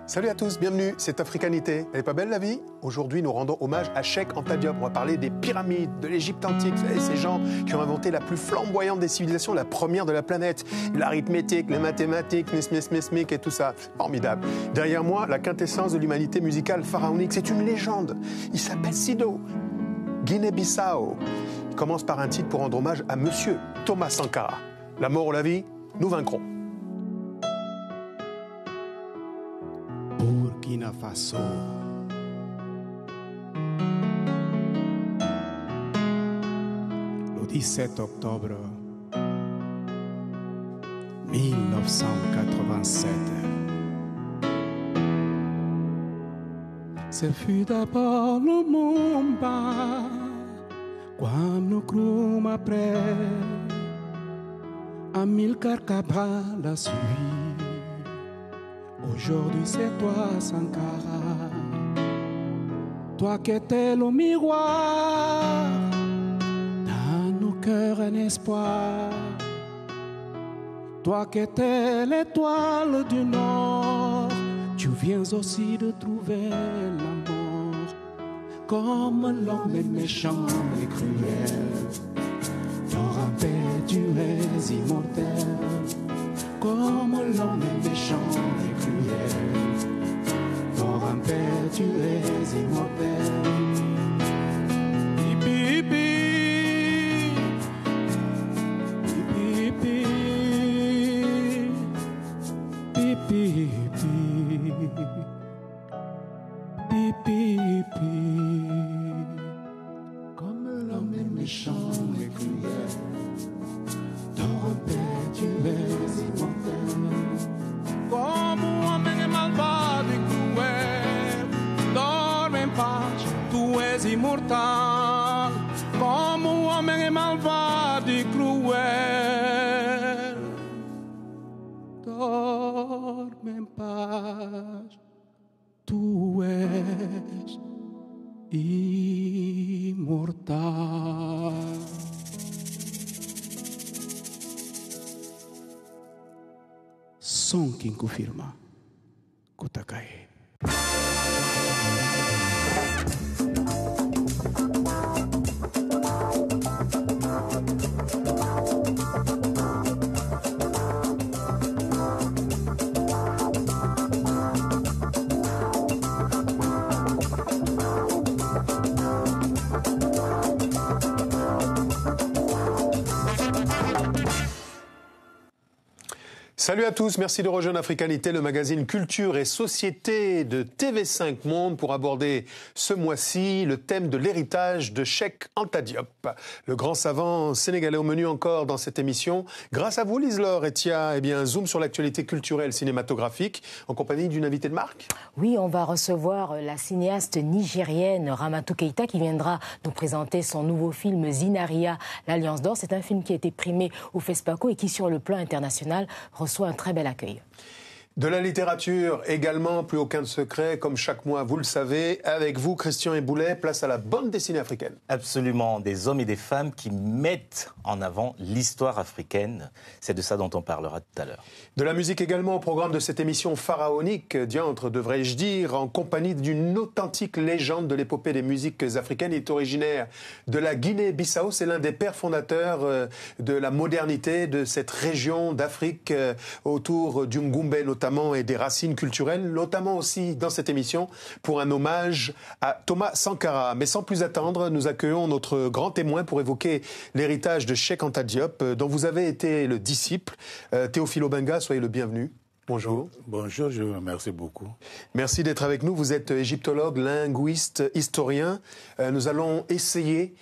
Salut à tous, bienvenue, c'est Africanité. Elle est pas belle la vie? Aujourd'hui, nous rendons hommage à Cheikh Anta Diop. On va parler des pyramides, de l'Égypte antique, vous savez, ces gens qui ont inventé la plus flamboyante des civilisations, la première de la planète. L'arithmétique, les mathématiques, mismic et tout ça. Formidable. Derrière moi, la quintessence de l'humanité musicale pharaonique. C'est une légende. Il s'appelle Sido. Guinée-Bissau. Il commence par un titre pour rendre hommage à Monsieur Thomas Sankara. La mort ou la vie, nous vaincrons. Burkina Faso. Le 17 octobre 1987. Ce fut d'abord le Mumba, quand nous crûmes après, Amilcar Cabral a suivi. Aujourd'hui c'est toi Sankara, toi qui étais le miroir, dans nos cœurs un espoir, toi qui étais l'étoile du Nord, tu viens aussi de trouver la mort, comme l'homme est méchant et cruel, pour en paix tu es immortel. Comme l'homme est méchant et cruel, pour un père tu es immortel. Pipi, pipi, pipi, pipi, pipi. Comme l'homme est méchant et cruel, pour un père tu es immortel. Como homem é malvado e cruel, dorme em paz, tu és imortal. Como homem é malvado e cruel, dorme em paz, tu és imortal. Som quem confirma, Kutakae. Salut à tous, merci de rejoindre Africanité, le magazine Culture et Société de TV5 Monde pour aborder ce mois-ci le thème de l'héritage de Cheikh Anta Diop. Le grand savant sénégalais au menu encore dans cette émission. Grâce à vous, Lise-Laure et Tia, zoom sur l'actualité culturelle cinématographique en compagnie d'une invitée de marque. Oui, on va recevoir la cinéaste nigérienne Ramatou Keïta qui viendra nous présenter son nouveau film Zinaria, l'Alliance d'Or. C'est un film qui a été primé au FESPACO et qui, sur le plan international, reçoit un très bel accueil. De la littérature également, plus aucun secret, comme chaque mois, vous le savez. Avec vous, Christian Éboulet, place à la bande dessinée africaine. Absolument, des hommes et des femmes qui mettent en avant l'histoire africaine. C'est de ça dont on parlera tout à l'heure. De la musique également au programme de cette émission pharaonique, diantre devrais-je dire, en compagnie d'une authentique légende de l'épopée des musiques africaines. Il est originaire de la Guinée-Bissau. C'est l'un des pères fondateurs de la modernité de cette région d'Afrique autour du Mgumbe notamment et des racines culturelles, notamment aussi dans cette émission pour un hommage à Thomas Sankara. Mais sans plus attendre, nous accueillons notre grand témoin pour évoquer l'héritage de Cheikh Anta Diop, dont vous avez été le disciple. Théophile Obenga, soyez le bienvenu. Bonjour. Bonjour, je vous remercie beaucoup. Merci d'être avec nous. Vous êtes égyptologue, linguiste, historien. Nous allons essayer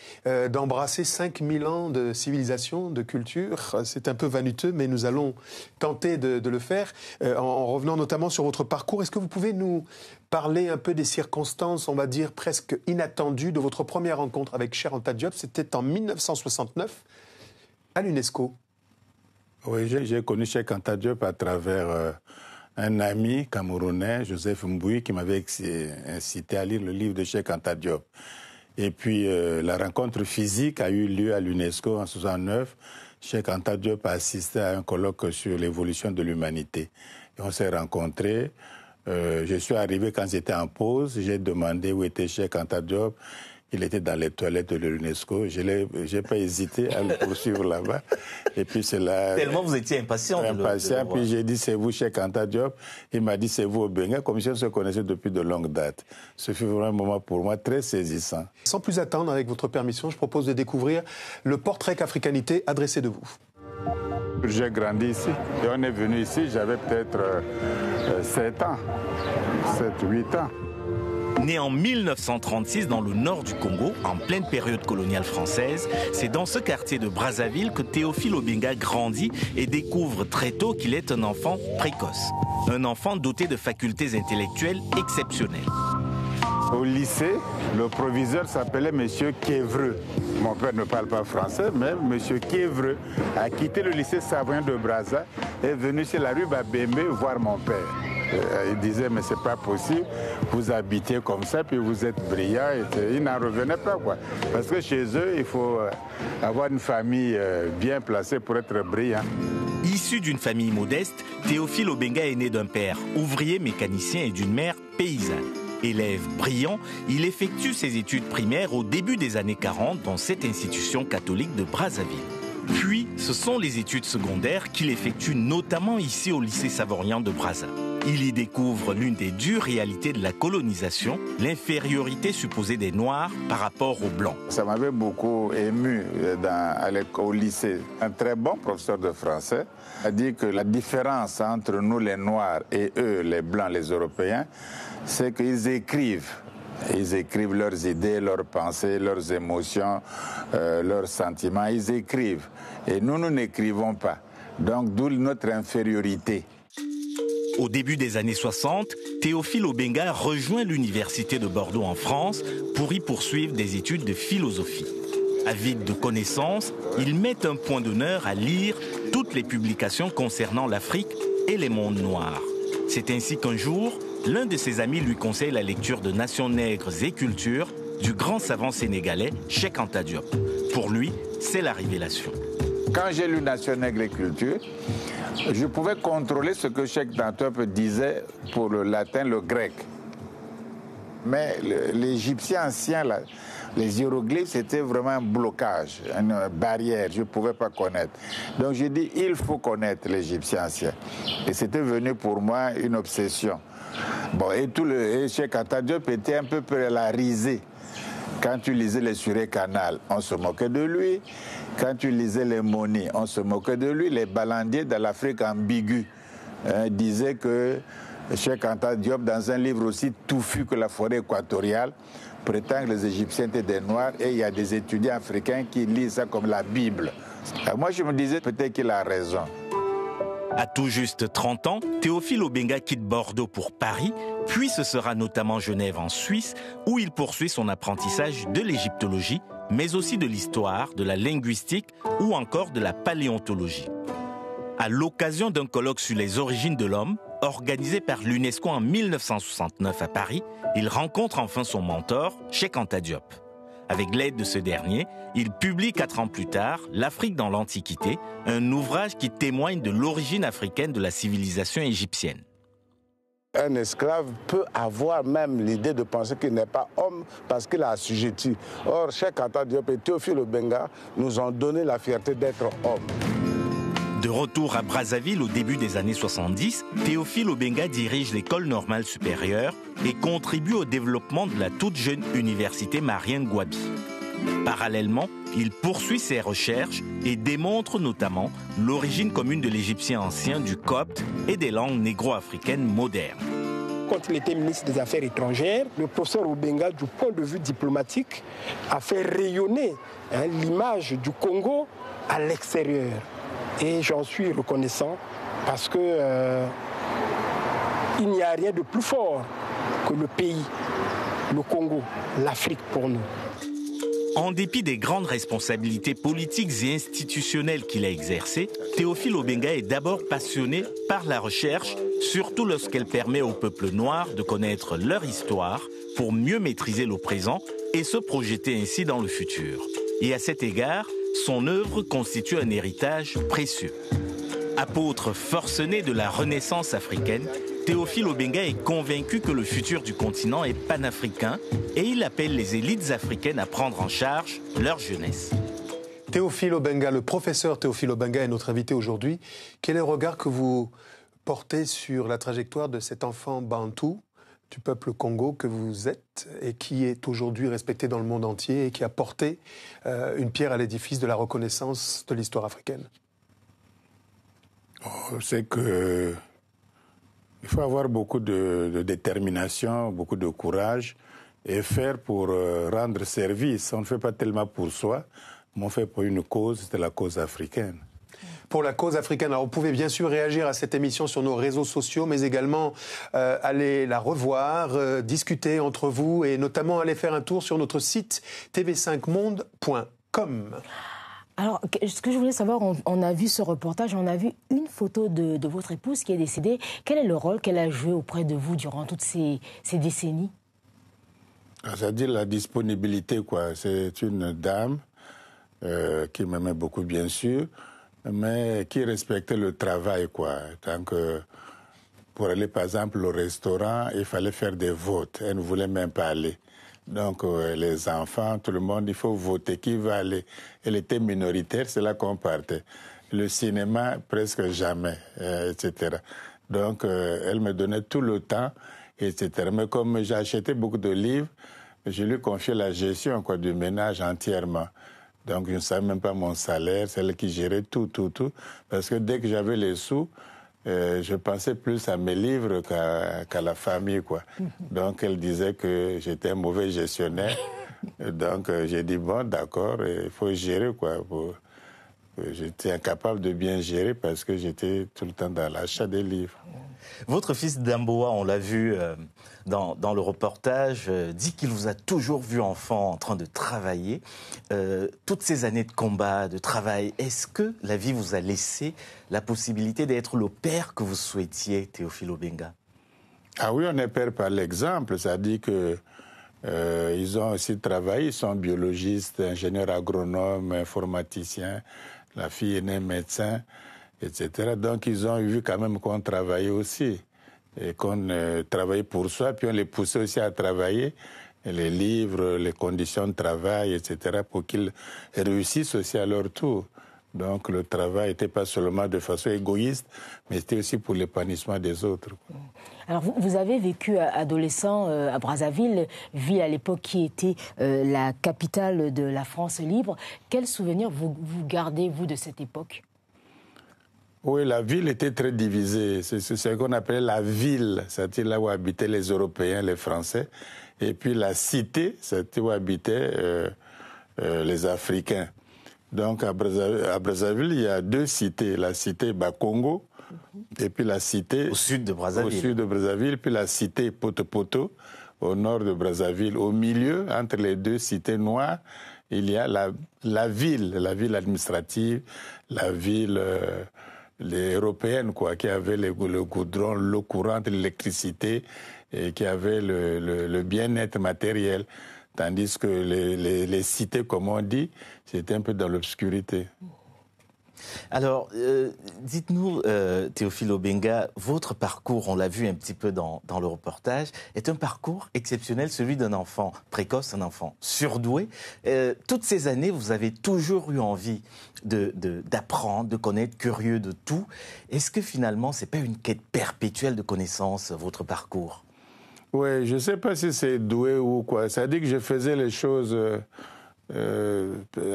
d'embrasser 5000 ans de civilisation, de culture. C'est un peu vaniteux, mais nous allons tenter de le faire en revenant notamment sur votre parcours. Est-ce que vous pouvez nous parler un peu des circonstances, on va dire, presque inattendues de votre première rencontre avec Cheikh Anta Diop? C'était en 1969 à l'UNESCO. Oui, j'ai connu Cheikh Anta Diop à travers un ami camerounais, Joseph Mboui, qui m'avait incité à lire le livre de Cheikh Anta Diop. Et puis la rencontre physique a eu lieu à l'UNESCO en 1969. Cheikh Anta Diop a assisté à un colloque sur l'évolution de l'humanité. Et on s'est rencontrés. Je suis arrivé quand j'étais en pause, j'ai demandé où était Cheikh Anta Diop. Il était dans les toilettes de l'UNESCO. Je n'ai pas hésité à le poursuivre là-bas. Et puis c'est là. Tellement vous étiez impatient. Impatient. Puis j'ai dit, c'est vous, Cheikh Anta Diop. Il m'a dit, c'est vous, Obenga. Comme si on se connaissait depuis de longues dates. Ce fut vraiment un moment pour moi très saisissant. Sans plus attendre, avec votre permission, je propose de découvrir le portrait qu'Africanité a dressé de vous. J'ai grandi ici. Et on est venu ici, j'avais peut-être 7 ans. 7-8 ans. Né en 1936 dans le nord du Congo, en pleine période coloniale française, c'est dans ce quartier de Brazzaville que Théophile Obenga grandit et découvre très tôt qu'il est un enfant précoce. Un enfant doté de facultés intellectuelles exceptionnelles. Au lycée, le proviseur s'appelait M. Kévreux. Mon père ne parle pas français, mais M. Kévreux a quitté le lycée Savoyen de Brazza et est venu sur la rue Babembe voir mon père. Il disait, mais c'est pas possible, vous habitez comme ça, puis vous êtes brillant. Et il n'en revenait pas, quoi. Parce que chez eux, il faut avoir une famille bien placée pour être brillant. Issu d'une famille modeste, Théophile Obenga est né d'un père ouvrier mécanicien et d'une mère paysanne. Élève brillant, il effectue ses études primaires au début des années 40 dans cette institution catholique de Brazzaville. Puis, ce sont les études secondaires qu'il effectue notamment ici au lycée Savoyen de Brazza. Il y découvre l'une des dures réalités de la colonisation, l'infériorité supposée des Noirs par rapport aux Blancs. Ça m'avait beaucoup ému au lycée. Un très bon professeur de français a dit que la différence entre nous les Noirs et eux, les Blancs, les Européens, c'est qu'ils écrivent. Ils écrivent leurs idées, leurs pensées, leurs émotions, leurs sentiments. Ils écrivent. Et nous n'écrivons pas. Donc, d'où notre infériorité. Au début des années 60, Théophile Obenga rejoint l'université de Bordeaux en France pour y poursuivre des études de philosophie. Avide de connaissances, il met un point d'honneur à lire toutes les publications concernant l'Afrique et les mondes noirs. C'est ainsi qu'un jour, l'un de ses amis lui conseille la lecture de Nations nègres et culture du grand savant sénégalais Cheikh Anta Diop. Pour lui, c'est la révélation. Quand j'ai lu Nations nègres et culture, je pouvais contrôler ce que Cheikh Anta Diop disait pour le latin, le grec. Mais l'égyptien ancien, les hiéroglyphes, c'était vraiment un blocage, une barrière, je ne pouvais pas connaître. Donc j'ai dit, il faut connaître l'égyptien ancien. Et c'était devenu pour moi une obsession. Bon, et Cheikh Anta Diop était un peu polarisé. Quand tu lisais les Suré Canal, on se moquait de lui. Quand tu lisais les Moni, on se moquait de lui. Les balandiers de l'Afrique ambiguë disaient que Cheikh Anta Diop, dans un livre aussi touffu que la forêt équatoriale, prétend que les Égyptiens étaient des Noirs et il y a des étudiants africains qui lisent ça comme la Bible. Alors moi, je me disais peut-être qu'il a raison. À tout juste 30 ans, Théophile Obenga quitte Bordeaux pour Paris, puis ce sera notamment Genève en Suisse, où il poursuit son apprentissage de l'égyptologie, mais aussi de l'histoire, de la linguistique ou encore de la paléontologie. À l'occasion d'un colloque sur les origines de l'homme, organisé par l'UNESCO en 1969 à Paris, il rencontre enfin son mentor, Cheikh Anta Diop. Avec l'aide de ce dernier, il publie 4 ans plus tard « L'Afrique dans l'Antiquité », un ouvrage qui témoigne de l'origine africaine de la civilisation égyptienne. Un esclave peut avoir même l'idée de penser qu'il n'est pas homme parce qu'il a assujetti. Or, Cheikh Anta Diop et Théophile Obenga nous ont donné la fierté d'être hommes. De retour à Brazzaville au début des années 70, Théophile Obenga dirige l'école normale supérieure et contribue au développement de la toute jeune université Marienne Gouabi. Parallèlement, il poursuit ses recherches et démontre notamment l'origine commune de l'égyptien ancien, du copte et des langues négro-africaines modernes. Quand il était ministre des Affaires étrangères, le professeur Obenga, du point de vue diplomatique, a fait rayonner l'image du Congo à l'extérieur. Et j'en suis reconnaissant parce que il n'y a rien de plus fort que le pays, le Congo, l'Afrique pour nous. En dépit des grandes responsabilités politiques et institutionnelles qu'il a exercées, Théophile Obenga est d'abord passionné par la recherche, surtout lorsqu'elle permet au peuple noir de connaître leur histoire pour mieux maîtriser le présent et se projeter ainsi dans le futur. Et à cet égard, son œuvre constitue un héritage précieux. Apôtre forcené de la Renaissance africaine, Théophile Obenga est convaincu que le futur du continent est panafricain et il appelle les élites africaines à prendre en charge leur jeunesse. Théophile Obenga, le professeur Théophile Obenga est notre invité aujourd'hui. Quel est le regard que vous portez sur la trajectoire de cet enfant bantou du peuple Congo que vous êtes et qui est aujourd'hui respecté dans le monde entier et qui a porté une pierre à l'édifice de la reconnaissance de l'histoire africaine? C'est que il faut avoir beaucoup de détermination, beaucoup de courage et faire pour rendre service. On ne fait pas tellement pour soi, mais on fait pour une cause, c'est la cause africaine. Pour la cause africaine. Alors, vous pouvez bien sûr réagir à cette émission sur nos réseaux sociaux, mais également aller la revoir, discuter entre vous et notamment aller faire un tour sur notre site tv5monde.com. Alors, ce que je voulais savoir, on a vu ce reportage, on a vu une photo de votre épouse qui est décédée. Quel est le rôle qu'elle a joué auprès de vous durant toutes ces décennies? C'est-à-dire la disponibilité, quoi. C'est une dame qui m'aimait beaucoup, bien sûr, mais qui respectait le travail, quoi. Tant que pour aller, par exemple, au restaurant, il fallait faire des votes. Elle ne voulait même pas aller. Donc, les enfants, tout le monde, il faut voter. Qui va aller? Elle était minoritaire, c'est là qu'on partait. Le cinéma, presque jamais, etc. Donc, elle me donnait tout le temps, etc. Mais comme j'ai acheté beaucoup de livres, je lui confiais la gestion, quoi, du ménage entièrement. Donc, je ne savais même pas mon salaire, c'est elle qui gérait tout. Parce que dès que j'avais les sous, je pensais plus à mes livres qu'à la famille, quoi. Donc, elle disait que j'étais un mauvais gestionnaire. Donc, j'ai dit, bon, d'accord, il faut gérer, quoi. J'étais incapable de bien gérer parce que j'étais tout le temps dans l'achat des livres. Votre fils Damboa, on l'a vu dans le reportage, dit qu'il vous a toujours vu enfant en train de travailler. Toutes ces années de combat, de travail, est-ce que la vie vous a laissé la possibilité d'être le père que vous souhaitiez, Théophile Obenga? Ah oui, on est père par l'exemple. Ça dit que ils ont aussi travaillé, ils sont biologistes, ingénieurs agronomes, informaticiens. La fille est née médecin, etc. Donc, ils ont vu quand même qu'on travaillait aussi. Et qu'on travaillait pour soi, puis on les poussait aussi à travailler. Et les livres, les conditions de travail, etc., pour qu'ils réussissent aussi à leur tour. Donc, le travail n'était pas seulement de façon égoïste, mais c'était aussi pour l'épanouissement des autres. Alors, vous avez vécu adolescent à Brazzaville, ville à l'époque qui était la capitale de la France libre. Quels souvenirs vous gardez, vous, de cette époque? Oui, la ville était très divisée. C'est ce qu'on appelait la ville, c'est-à-dire là où habitaient les Européens, les Français. Et puis la cité, c'était où habitaient les Africains. Donc à Brazzaville, il y a deux cités. La cité Bakongo, et puis la cité... Au sud de Brazzaville. Au sud de Brazzaville, puis la cité Poto-Poto, au nord de Brazzaville. Au milieu, entre les deux cités noires, il y a la ville administrative, la ville... les européennes, quoi, qui avaient le goudron, l'eau courante, l'électricité, et qui avaient le bien-être matériel. Tandis que les cités, comme on dit, c'était un peu dans l'obscurité. Alors, dites-nous, Théophile Obenga, votre parcours, on l'a vu un petit peu dans le reportage, est un parcours exceptionnel, celui d'un enfant précoce, un enfant surdoué. Toutes ces années, vous avez toujours eu envie d'apprendre, de connaître, curieux de tout. Est-ce que finalement, ce n'est pas une quête perpétuelle de connaissances, votre parcours? Oui, je ne sais pas si c'est doué ou quoi. Ça dit que je faisais les choses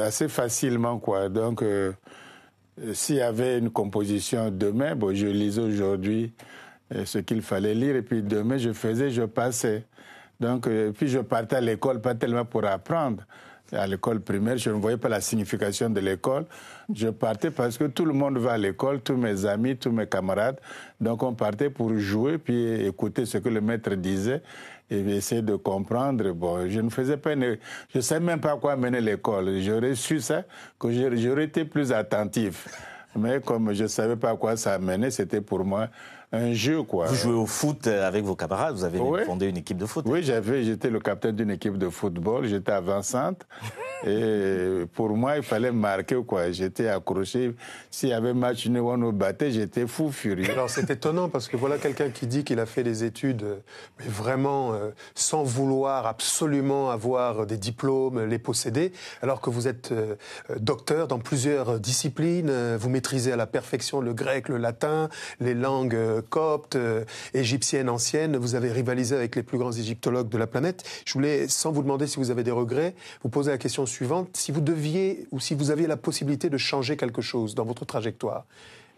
assez facilement, quoi. Donc... s'il y avait une composition demain, bon, je lisais aujourd'hui ce qu'il fallait lire, et puis demain, je passais. Donc, puis je partais à l'école, pas tellement pour apprendre. À l'école primaire, je ne voyais pas la signification de l'école. Je partais parce que tout le monde va à l'école, tous mes amis, tous mes camarades. Donc, on partait pour jouer, puis écouter ce que le maître disait et essayer de comprendre. Bon, je ne faisais pas... Je ne savais même pas à quoi mener l'école. J'aurais su ça, que j'aurais été plus attentif. Mais comme je ne savais pas à quoi ça menait, c'était pour moi un jeu, quoi. Vous jouez au foot avec vos camarades, vous avez fondé une équipe de foot. Oui, j'étais le capitaine d'une équipe de football, j'étais avant-centre. Et pour moi, il fallait marquer, quoi. J'étais accroché. S'il y avait match nul, on nous battait, j'étais fou furieux. Alors c'est étonnant parce que voilà quelqu'un qui dit qu'il a fait des études, mais vraiment sans vouloir absolument avoir des diplômes, les posséder, alors que vous êtes docteur dans plusieurs disciplines, vous maîtrisez à la perfection le grec, le latin, les langues coptes, égyptiennes anciennes, vous avez rivalisé avec les plus grands égyptologues de la planète. Je voulais, sans vous demander si vous avez des regrets, vous poser la question suivante. Si vous deviez ou si vous aviez la possibilité de changer quelque chose dans votre trajectoire,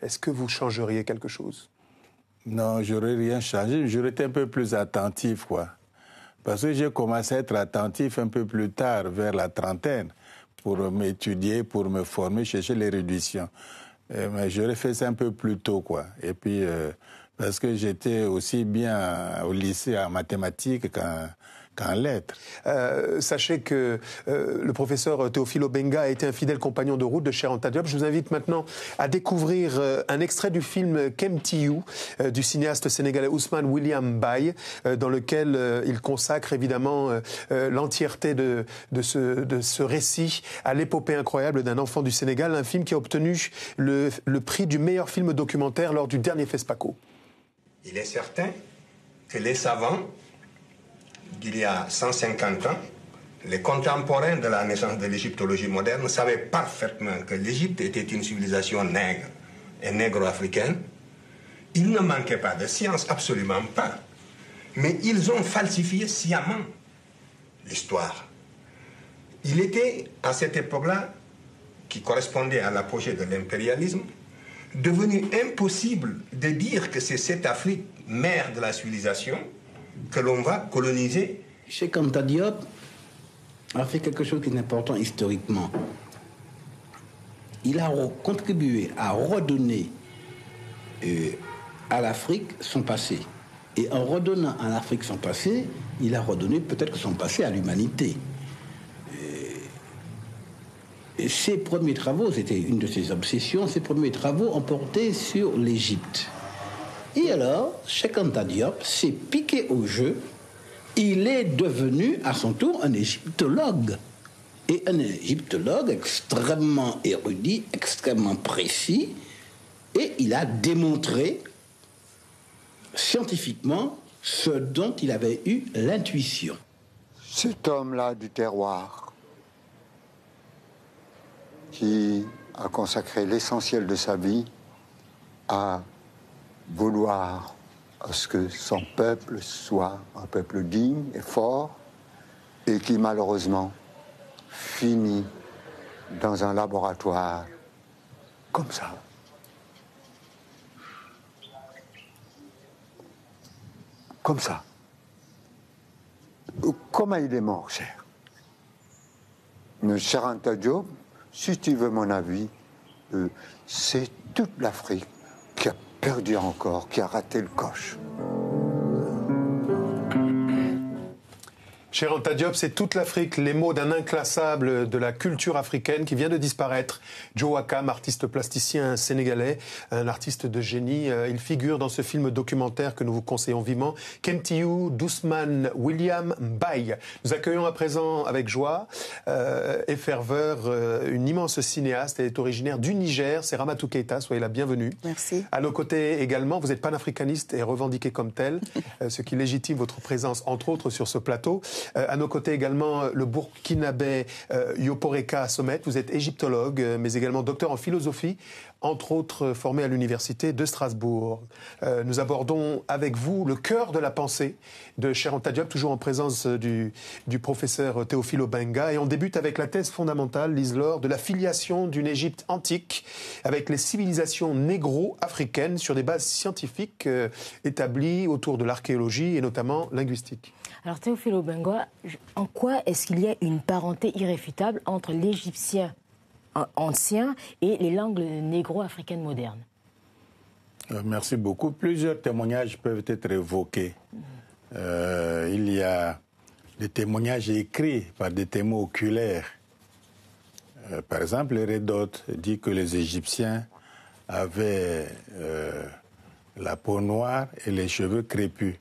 est-ce que vous changeriez quelque chose? Non, j'aurais rien changé. J'aurais été un peu plus attentif, quoi. Parce que j'ai commencé à être attentif un peu plus tard, vers la trentaine, pour m'étudier, pour me former, chercher l'érudition. Mais j'aurais fait ça un peu plus tôt, quoi. Et puis, parce que j'étais aussi bien au lycée en mathématiques qu'en lettres. Sachez que le professeur Théophile Obenga a été un fidèle compagnon de route de Cheikh Anta Diop. Je vous invite maintenant à découvrir un extrait du film Kemtiou du cinéaste sénégalais Ousmane William Baye, dans lequel il consacre évidemment l'entièreté de ce récit à l'épopée incroyable d'un enfant du Sénégal, un film qui a obtenu le prix du meilleur film documentaire lors du dernier FESPACO. Il est certain que les savants d'il y a 150 ans, les contemporains de la naissance de l'égyptologie moderne savaient parfaitement que l'Égypte était une civilisation nègre et négro-africaine. Il ne manquait pas de science, absolument pas. Mais ils ont falsifié sciemment l'histoire. Il était, à cette époque-là, qui correspondait à l'apogée de l'impérialisme, devenu impossible de dire que c'est cette Afrique, mère de la civilisation, que l'on va coloniser. Cheikh Anta Diop a fait quelque chose qui est important historiquement. Il a contribué à redonner à l'Afrique son passé. Et en redonnant à l'Afrique son passé, il a redonné peut-être son passé à l'humanité. Et ses premiers travaux, c'était une de ses obsessions, ses premiers travaux ont porté sur l'Égypte. Et alors, Cheikh Anta Diop s'est piqué au jeu. Il est devenu, à son tour, un égyptologue. Et un égyptologue extrêmement érudit, extrêmement précis. Et il a démontré scientifiquement ce dont il avait eu l'intuition. Cet homme-là du terroir, qui a consacré l'essentiel de sa vie à vouloir à ce que son peuple soit un peuple digne et fort, et qui malheureusement finit dans un laboratoire comme ça. Comme ça. Comment il est mort, cher? Cheikh Anta Diop, si tu veux mon avis, c'est toute l'Afrique qui a perdu encore, qui a raté le coche. Cheikh Anta Diop, c'est toute l'Afrique, les mots d'un inclassable de la culture africaine qui vient de disparaître. Joe Wakam, artiste plasticien sénégalais, un artiste de génie. Il figure dans ce film documentaire que nous vous conseillons vivement, Kemtiou d'Ousmane William Baye. Nous accueillons à présent avec joie et ferveur une immense cinéaste. Elle est originaire du Niger, c'est Ramatou Keïta, soyez la bienvenue. Merci. À nos côtés également, vous êtes panafricaniste et revendiqué comme tel, ce qui légitime votre présence, entre autres, sur ce plateau. À nos côtés également le burkinabé Yoporeka Sommet. Vous êtes égyptologue, mais également docteur en philosophie, entre autres formé à l'université de Strasbourg. Nous abordons avec vous le cœur de la pensée de Cheikh Anta Diop, toujours en présence du professeur Théophile Obenga. Et on débute avec la thèse fondamentale, Lise-Laure, de la filiation d'une Égypte antique avec les civilisations négro-africaines sur des bases scientifiques établies autour de l'archéologie et notamment linguistique. Alors Théophile Obenga, en quoi est-ce qu'il y a une parenté irréfutable entre l'égyptien ancien et les langues négro-africaines modernes? Merci beaucoup. Plusieurs témoignages peuvent être évoqués. Il y a des témoignages écrits par des témoins oculaires. Par exemple, Hérodote dit que les Égyptiens avaient la peau noire et les cheveux crépus.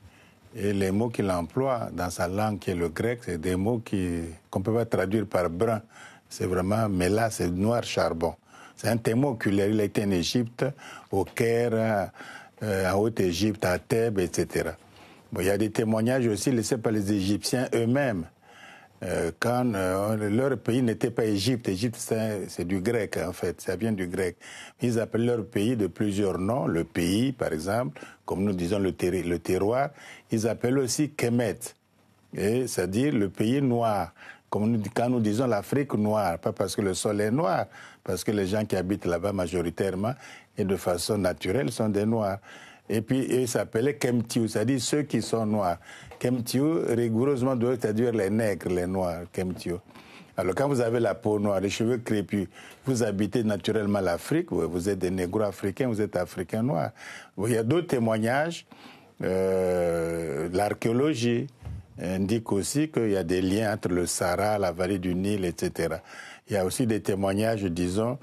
Et les mots qu'il emploie dans sa langue, qui est le grec, c'est des mots qu'on ne peut pas traduire par brun. C'est vraiment, mais là, c'est noir charbon. C'est un témoin oculaire. Il a été en Égypte, au Caire, en Haute-Égypte, à Thèbes, etc. Bon, il y a des témoignages aussi laissés par les Égyptiens eux-mêmes. Quand leur pays n'était pas Égypte. Égypte, c'est du grec, en fait. Ça vient du grec. Ils appellent leur pays de plusieurs noms. Le pays, par exemple, comme nous disons le terroir. Ils appellent aussi Kemet, c'est-à-dire le pays noir. Comme quand nous disons l'Afrique noire, pas parce que le sol est noir, parce que les gens qui habitent là-bas majoritairement et de façon naturelle sont des noirs. Et puis, ils s'appelaient Kemtiu, c'est-à-dire ceux qui sont noirs. Kemtiu, rigoureusement, doit traduire les nègres, les noirs, Kemtiu. Alors, quand vous avez la peau noire, les cheveux crépus, vous habitez naturellement l'Afrique, vous êtes des négro-africains, vous êtes africains noirs. Il y a d'autres témoignages. L'archéologie indique aussi qu'il y a des liens entre le Sahara, la vallée du Nil, etc. Il y a aussi des témoignages, disons,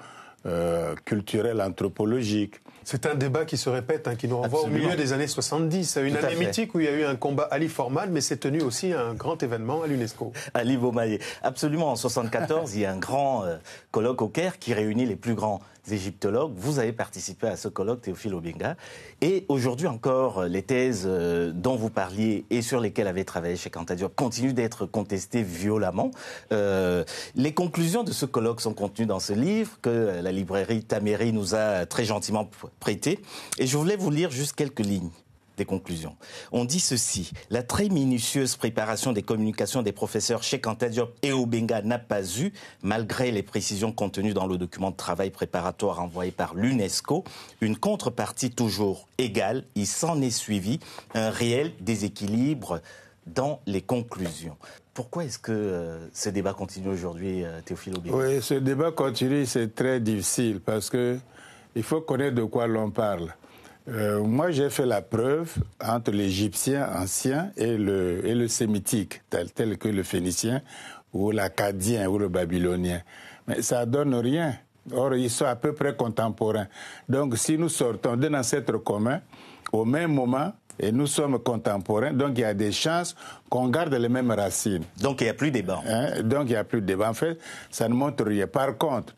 culturels, anthropologiques. C'est un débat qui se répète, qui nous renvoie au milieu des années 70, à une année mythique où il y a eu un combat Ali Forman, mais c'est tenu aussi un grand événement à l'UNESCO. Ali Bomaye. Absolument, en 1974, il y a un grand colloque au Caire qui réunit les plus grands égyptologues. Vous avez participé à ce colloque, Théophile Obenga. Et aujourd'hui encore, les thèses dont vous parliez et sur lesquelles avait travaillé Cheikh Anta Diop continuent d'être contestées violemment. Les conclusions de ce colloque sont contenues dans ce livre que la librairie Taméry nous a très gentiment prêté. Et je voulais vous lire juste quelques lignes des conclusions. On dit ceci: la très minutieuse préparation des communications des professeurs Cheikh Anta Diop et Obenga n'a pas eu, malgré les précisions contenues dans le document de travail préparatoire envoyé par l'UNESCO, une contrepartie toujours égale. Il s'en est suivi un réel déséquilibre dans les conclusions. Pourquoi est-ce que ce débat continue aujourd'hui, Théophile Obenga? Oui, ce débat continue, c'est très difficile parce que il faut connaître de quoi l'on parle. Moi, j'ai fait la preuve entre l'Égyptien ancien et le sémitique, tel que le phénicien ou l'akkadien ou le babylonien. Mais ça donne rien. Or, ils sont à peu près contemporains. Donc, si nous sortons d'un ancêtre commun, au même moment, et nous sommes contemporains, donc il y a des chances qu'on garde les mêmes racines. Donc, il n'y a plus de débat. Donc, il n'y a plus de débat. En fait, ça ne montre rien. Par contre,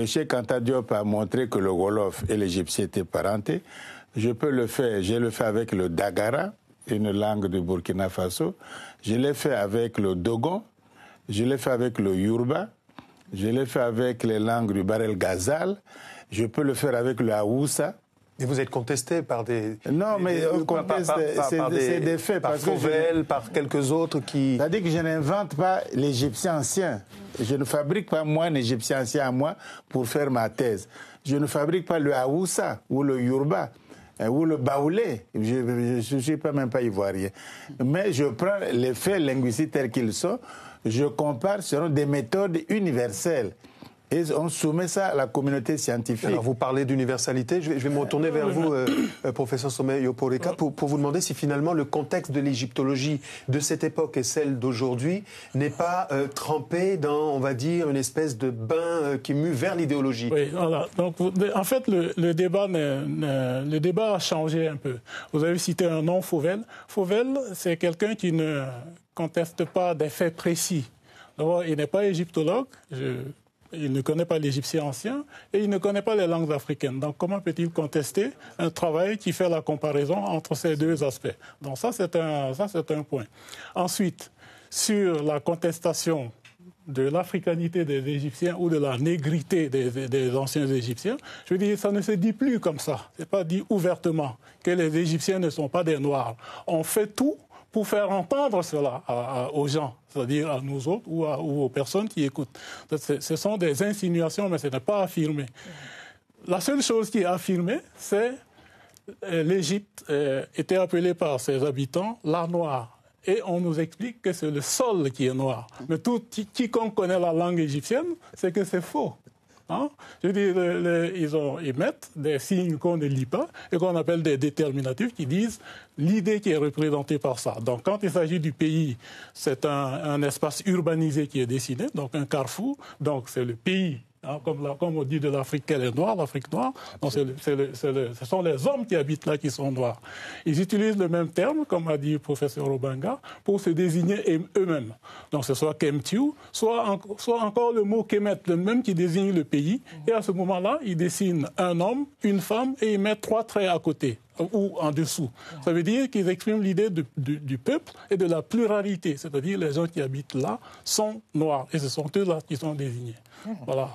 Cheikh Anta Diop a montré que le Wolof et l'Égyptien étaient parentés. Je peux le faire. Je le fais avec le Dagara, une langue du Burkina Faso. Je l'ai fait avec le Dogon. Je l'ai fait avec le Yoruba. Je l'ai fait avec les langues du Barel Ghazal. Je peux le faire avec le Haoussa. Et vous êtes contesté par des... Non, mais on conteste, c'est des faits. Par Fauvel, par quelques autres qui... C'est-à-dire que je n'invente pas l'Égyptien ancien. Je ne fabrique pas moi un Égyptien ancien à moi pour faire ma thèse. Je ne fabrique pas le Haoussa ou le Yoruba ou le Baoulé. Je ne suis même pas ivoirien. Mais je prends les faits linguistiques tels qu'ils sont, je compare selon des méthodes universelles. Et on soumet ça à la communauté scientifique. Alors vous parlez d'universalité, je vais me retourner vers vous, professeur Somé Yoporeka, pour vous demander si finalement le contexte de l'égyptologie de cette époque et celle d'aujourd'hui n'est pas trempé dans, on va dire, une espèce de bain qui mue vers l'idéologie. Oui, voilà. Donc en fait, le débat a changé un peu. Vous avez cité un nom, Fauvel. Fauvel, c'est quelqu'un qui ne conteste pas des faits précis. D'abord, il n'est pas égyptologue. Il ne connaît pas l'égyptien ancien et il ne connaît pas les langues africaines. Donc, comment peut-il contester un travail qui fait la comparaison entre ces deux aspects? Donc, ça, c'est un point. Ensuite, sur la contestation de l'africanité des Égyptiens ou de la négrité des anciens Égyptiens, je veux dire, ça ne se dit plus comme ça. Ce n'est pas dit ouvertement que les Égyptiens ne sont pas des Noirs. On fait tout pour faire entendre cela aux gens, c'est-à-dire à nous autres ou aux personnes qui écoutent. Ce sont des insinuations, mais ce n'est pas affirmé. La seule chose qui est affirmée, c'est l'Égypte était appelée par ses habitants la Noire. Et on nous explique que c'est le sol qui est noir. Mais quiconque connaît la langue égyptienne, c'est que c'est faux. Hein? Je veux dire, ils mettent des signes qu'on ne lit pas et qu'on appelle des déterminatifs qui disent l'idée qui est représentée par ça. Donc, quand il s'agit du pays, c'est un espace urbanisé qui est dessiné, donc un carrefour. Donc, c'est le pays hein, comme on dit de l'Afrique qu'elle est noire, l'Afrique noire. Donc ce sont les hommes qui habitent là qui sont noirs. Ils utilisent le même terme, comme a dit le professeur Obanga, pour se désigner eux-mêmes. Donc c'est soit Kemtiu, soit encore le mot Kemet, le même qui désigne le pays. Et à ce moment-là, ils dessinent un homme, une femme et ils mettent 3 traits à côté ou en dessous. Ça veut dire qu'ils expriment l'idée du peuple et de la pluralité, c'est-à-dire les gens qui habitent là sont noirs et ce sont eux-là qui sont désignés. Voilà.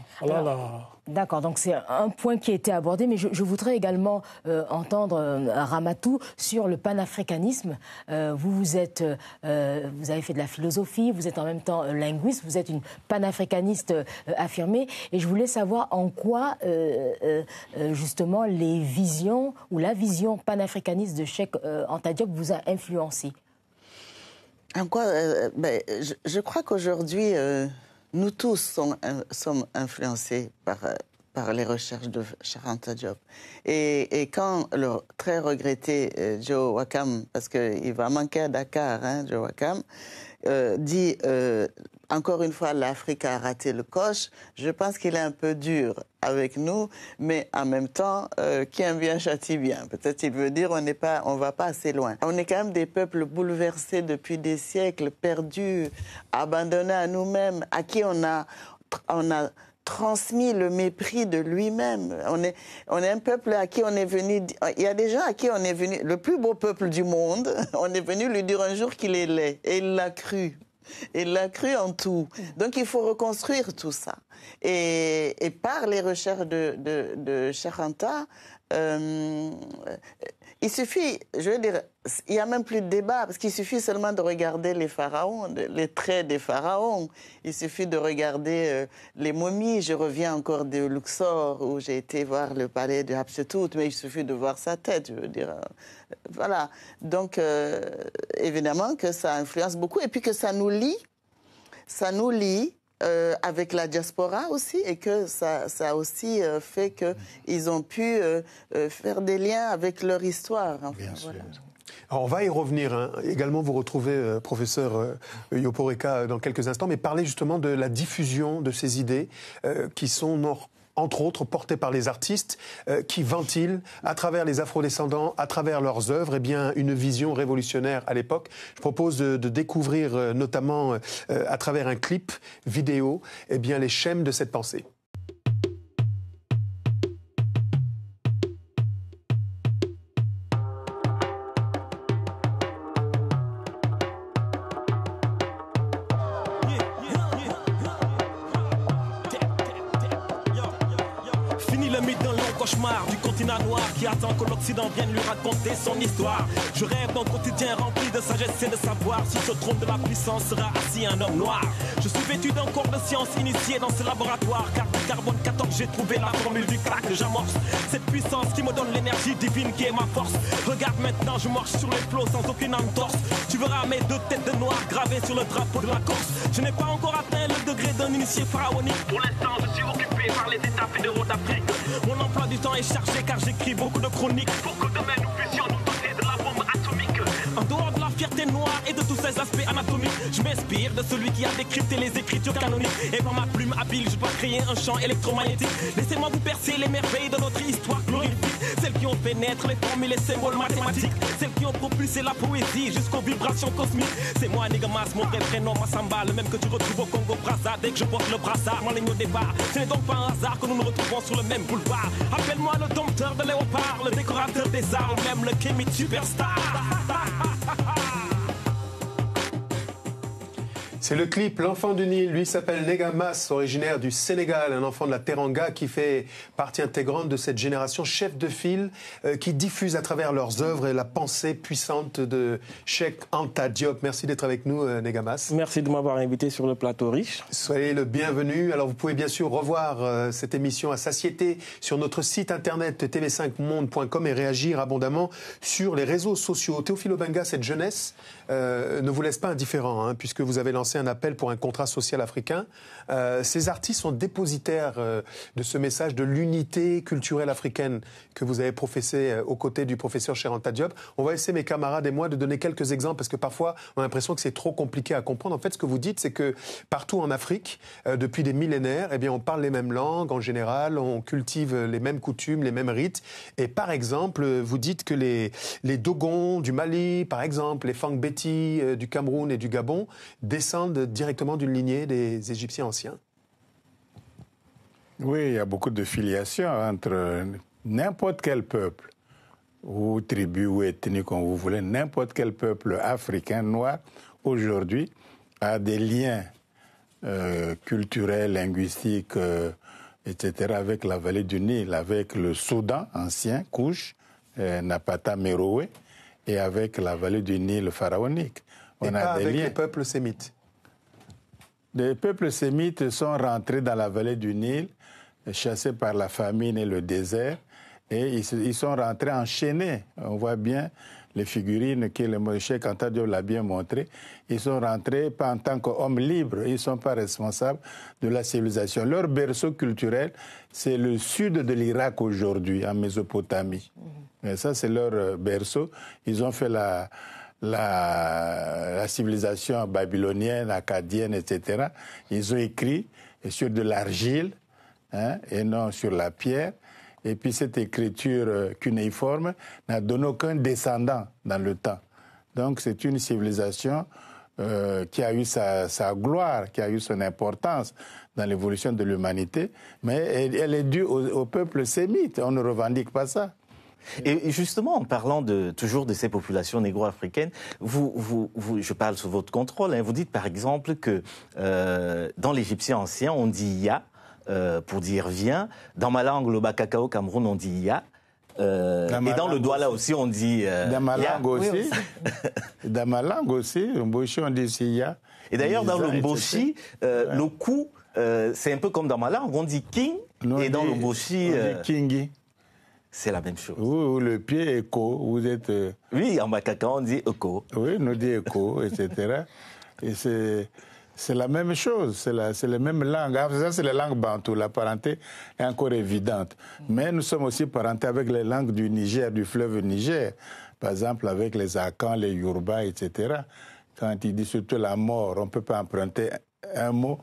D'accord, donc c'est un point qui a été abordé, mais je voudrais également entendre Ramatu sur le panafricanisme. Vous avez fait de la philosophie, vous êtes en même temps linguiste, vous êtes une panafricaniste affirmée, et je voulais savoir en quoi justement les visions ou la vision panafricaniste de Cheikh Anta Diop vous a influencé. En quoi je crois qu'aujourd'hui nous tous sommes influencés par les recherches de Cheikh Anta Diop. Et quand le très regretté Joe Wakam, parce qu'il va manquer à Dakar, hein, Joe Wakam, dit encore une fois l'Afrique a raté le coche, je pense qu'il est un peu dur avec nous, mais en même temps, qui aime bien châtie bien. Peut-être il veut dire on va pas assez loin. On est quand même des peuples bouleversés depuis des siècles, perdus, abandonnés à nous-mêmes, à qui on a transmis le mépris de lui-même. On est un peuple à qui on est venu... Il y a des gens à qui on est venu... Le plus beau peuple du monde, on est venu lui dire un jour qu'il est laid. Et il l'a cru. Il l'a cru en tout. Donc il faut reconstruire tout ça. Et par les recherches de Cheikh Anta, il suffit, je veux dire, il n'y a même plus de débat, parce qu'il suffit seulement de regarder les pharaons, les traits des pharaons. Il suffit de regarder les momies. Je reviens encore de Luxor, où j'ai été voir le palais de Hatshepsut, mais il suffit de voir sa tête, je veux dire. Voilà. Donc, évidemment que ça influence beaucoup, et puis que ça nous lie avec la diaspora aussi, et que ça a aussi fait qu'ils ont pu faire des liens avec leur histoire. Enfin, bien sûr. Alors on va y revenir. Hein. Également, vous retrouvez professeur Yoporeka dans quelques instants, mais parler justement de la diffusion de ces idées qui sont entre autres portées par les artistes qui ventilent à travers les afrodescendants, à travers leurs œuvres, une vision révolutionnaire à l'époque. Je propose de découvrir notamment à travers un clip vidéo les schèmes de cette pensée. Du continent noir qui attend que l'Occident vienne lui raconter son histoire. Je rêve d'un quotidien rempli de sagesse et de savoir. Si ce trône de la puissance sera assis un homme noir. Je suis vêtu d'un corps de science initié dans ce laboratoire. Car du carbone 14 j'ai trouvé la formule du crack que j'amorce. Cette puissance qui me donne l'énergie divine qui est ma force. Regarde maintenant je marche sur les flots sans aucune entorse. Tu verras mes 2 têtes de noir gravées sur le drapeau de la Corse. Je n'ai pas encore atteint le degré d'un initié pharaonique. Pour l'instant je suis occupé par les États fédéraux d'Afrique. Mon emploi du temps est chargé car j'écris beaucoup de chroniques. Pour que demain nous puissions nous doter de la bombe atomique. En dehors de la fierté noire et de tous ses aspects anatomiques, je m'inspire de celui qui a décrypté les écritures canoniques. Et par ma plume habile, je dois créer un champ électromagnétique. Laissez-moi vous percer les merveilles de notre histoire glorifique. Celles qui ont fait naître les formes et les symboles mathématiques. Celles qui ont propulsé la poésie jusqu'aux vibrations cosmiques. C'est moi Niggas, mon vrai prénom Massamba, le même que tu retrouves au Congo Brazza. Dès que je porte le brassard, mon ligne au départ. Ce n'est donc pas un hasard que nous nous retrouvons sur le même boulevard. Appelle-moi le dompteur de léopard, le décorateur des arts, même le Kémit superstar. C'est le clip L'Enfant du Nil. Lui s'appelle Nega Mas, originaire du Sénégal, un enfant de la Teranga qui fait partie intégrante de cette génération chef de file qui diffuse à travers leurs œuvres et la pensée puissante de Cheikh Anta Diop. Merci d'être avec nous, Nega Mas. Merci de m'avoir invité sur le plateau riche. Soyez le bienvenu. Alors vous pouvez bien sûr revoir cette émission à satiété sur notre site internet tv5monde.com et réagir abondamment sur les réseaux sociaux. Théophile Obenga, cette jeunesse ne vous laisse pas indifférent, puisque vous avez lancé lancé un appel pour un contrat social africain. Ces artistes sont dépositaires de ce message de l'unité culturelle africaine que vous avez professé aux côtés du professeur Cheikh Anta Diop. On va essayer, mes camarades et moi, de donner quelques exemples parce que parfois, on a l'impression que c'est trop compliqué à comprendre. En fait, ce que vous dites, c'est que partout en Afrique, depuis des millénaires, eh bien, on parle les mêmes langues en général, on cultive les mêmes coutumes, les mêmes rites. Et par exemple, vous dites que les Dogons du Mali, par exemple, les Fang Beti du Cameroun et du Gabon, descendent directement d'une lignée des Égyptiens anciens. Oui, il y a beaucoup de filiations entre n'importe quel peuple, ou tribu, ou ethnie, comme vous voulez, n'importe quel peuple africain noir, aujourd'hui, a des liens culturels, linguistiques, etc., avec la vallée du Nil, avec le Soudan ancien, Kouch, Napata, Méroé, et avec la vallée du Nil pharaonique. Et pas avec les peuples sémites. Les peuples sémites sont rentrés dans la vallée du Nil, chassés par la famine et le désert, et ils sont rentrés enchaînés. On voit bien les figurines que le Cheikh Anta Diop l'a bien montré. Ils sont rentrés pas en tant qu'hommes libres, ils ne sont pas responsables de la civilisation. Leur berceau culturel, c'est le sud de l'Irak aujourd'hui, en Mésopotamie. Et ça, c'est leur berceau. Ils ont fait la civilisation babylonienne, akkadienne, etc. Ils ont écrit sur de l'argile, et non sur la pierre. Et puis cette écriture cunéiforme n'a donné aucun descendant dans le temps. Donc c'est une civilisation qui a eu sa gloire, qui a eu son importance dans l'évolution de l'humanité, mais elle est due au peuple sémite. On ne revendique pas ça. Et justement, en parlant toujours de ces populations négro-africaines, je parle sous votre contrôle, vous dites par exemple que dans l'égyptien ancien, on dit « ya », pour dire « viens ». Dans ma langue, le Bakakao Cameroun, on dit « ya ». Et dans le Douala aussi, on dit dans ma ya. langue aussi. Oui, dans ma langue aussi, au Mboshi, on dit « ya ». Et d'ailleurs, dans le Mboshi, le cou, c'est un peu comme dans ma langue, on dit « king ». Et dans le Mboshi... on dit « kingi ». C'est la même chose. Ou le pied écho, vous êtes... Oui, en Bakaka, on dit écho. Oui, on dit écho, etc. Et c'est la même chose, c'est la même langue. Ça, c'est la langue bantou. La parenté est encore évidente. Mais nous sommes aussi parentés avec les langues du Niger, du fleuve Niger. Par exemple, avec les Akans, les Yoruba, etc. Quand il dit surtout la mort, on ne peut pas emprunter un mot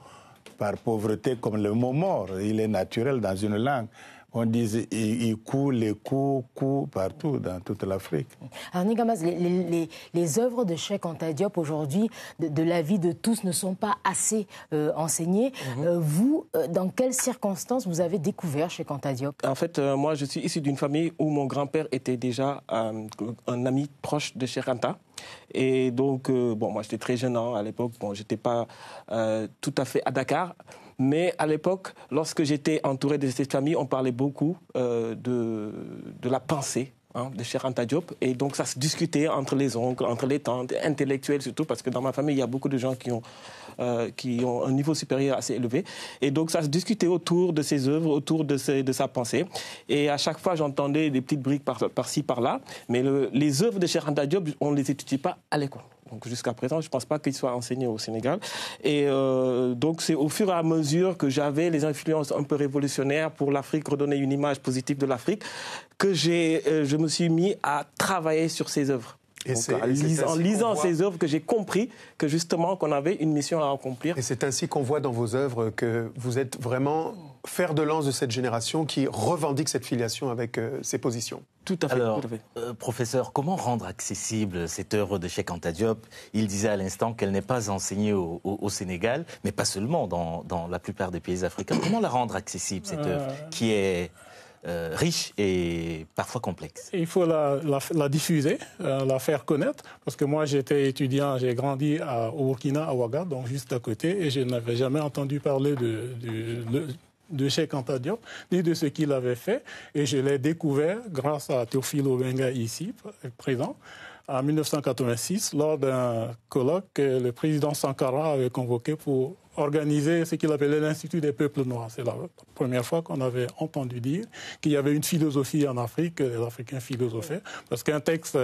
par pauvreté comme le mot mort. Il est naturel dans une langue. On dit il coule, les coups partout dans toute l'Afrique. Alors Nigamaz, les œuvres de Cheikh Anta Diop aujourd'hui, de la vie de tous, ne sont pas assez enseignées. Vous, dans quelles circonstances vous avez découvert Cheikh Anta Diop? En fait, moi, je suis issu d'une famille où mon grand-père était déjà un ami proche de Cheikh Anta. Et donc, moi, j'étais très jeune à l'époque. Bon, j'étais pas tout à fait à Dakar. Mais à l'époque, lorsque j'étais entouré de cette famille, on parlait beaucoup de la pensée de Cheikh Anta Diop. Et donc ça se discutait entre les oncles, entre les tantes, intellectuels surtout, parce que dans ma famille, il y a beaucoup de gens qui ont un niveau supérieur assez élevé. Et donc ça se discutait autour de ses œuvres, autour de sa pensée. Et à chaque fois, j'entendais des petites briques par-ci, par-là. Mais les œuvres de Cheikh Anta Diop, on ne les étudie pas à l'école. Donc jusqu'à présent, je ne pense pas qu'il soit enseigné au Sénégal. Et donc c'est au fur et à mesure que j'avais les influences un peu révolutionnaires pour l'Afrique, redonner une image positive de l'Afrique, que je me suis mis à travailler sur ces œuvres. Et donc, en lisant ces œuvres, que j'ai compris que justement qu'on avait une mission à accomplir. Et c'est ainsi qu'on voit dans vos œuvres que vous êtes vraiment fer de lance de cette génération qui revendique cette filiation avec ses positions. Tout à fait. Alors, tout à fait. Professeur, comment rendre accessible cette œuvre de Cheikh Anta Diop? Il disait à l'instant qu'elle n'est pas enseignée au Sénégal, mais pas seulement dans la plupart des pays africains. Comment la rendre accessible, cette œuvre, qui est riche et parfois complexe? Il faut la diffuser, la faire connaître, parce que moi j'étais étudiant, j'ai grandi au Burkina, à Ouaga, donc juste à côté, et je n'avais jamais entendu parler de Cheikh Anta Diop, ni de ce qu'il avait fait, et je l'ai découvert grâce à Théophile Obenga ici, présent, en 1986, lors d'un colloque que le président Sankara avait convoqué pour organiser ce qu'il appelait l'Institut des peuples noirs. C'est la première fois qu'on avait entendu dire qu'il y avait une philosophie en Afrique, que les Africains philosophaient, parce qu'un texte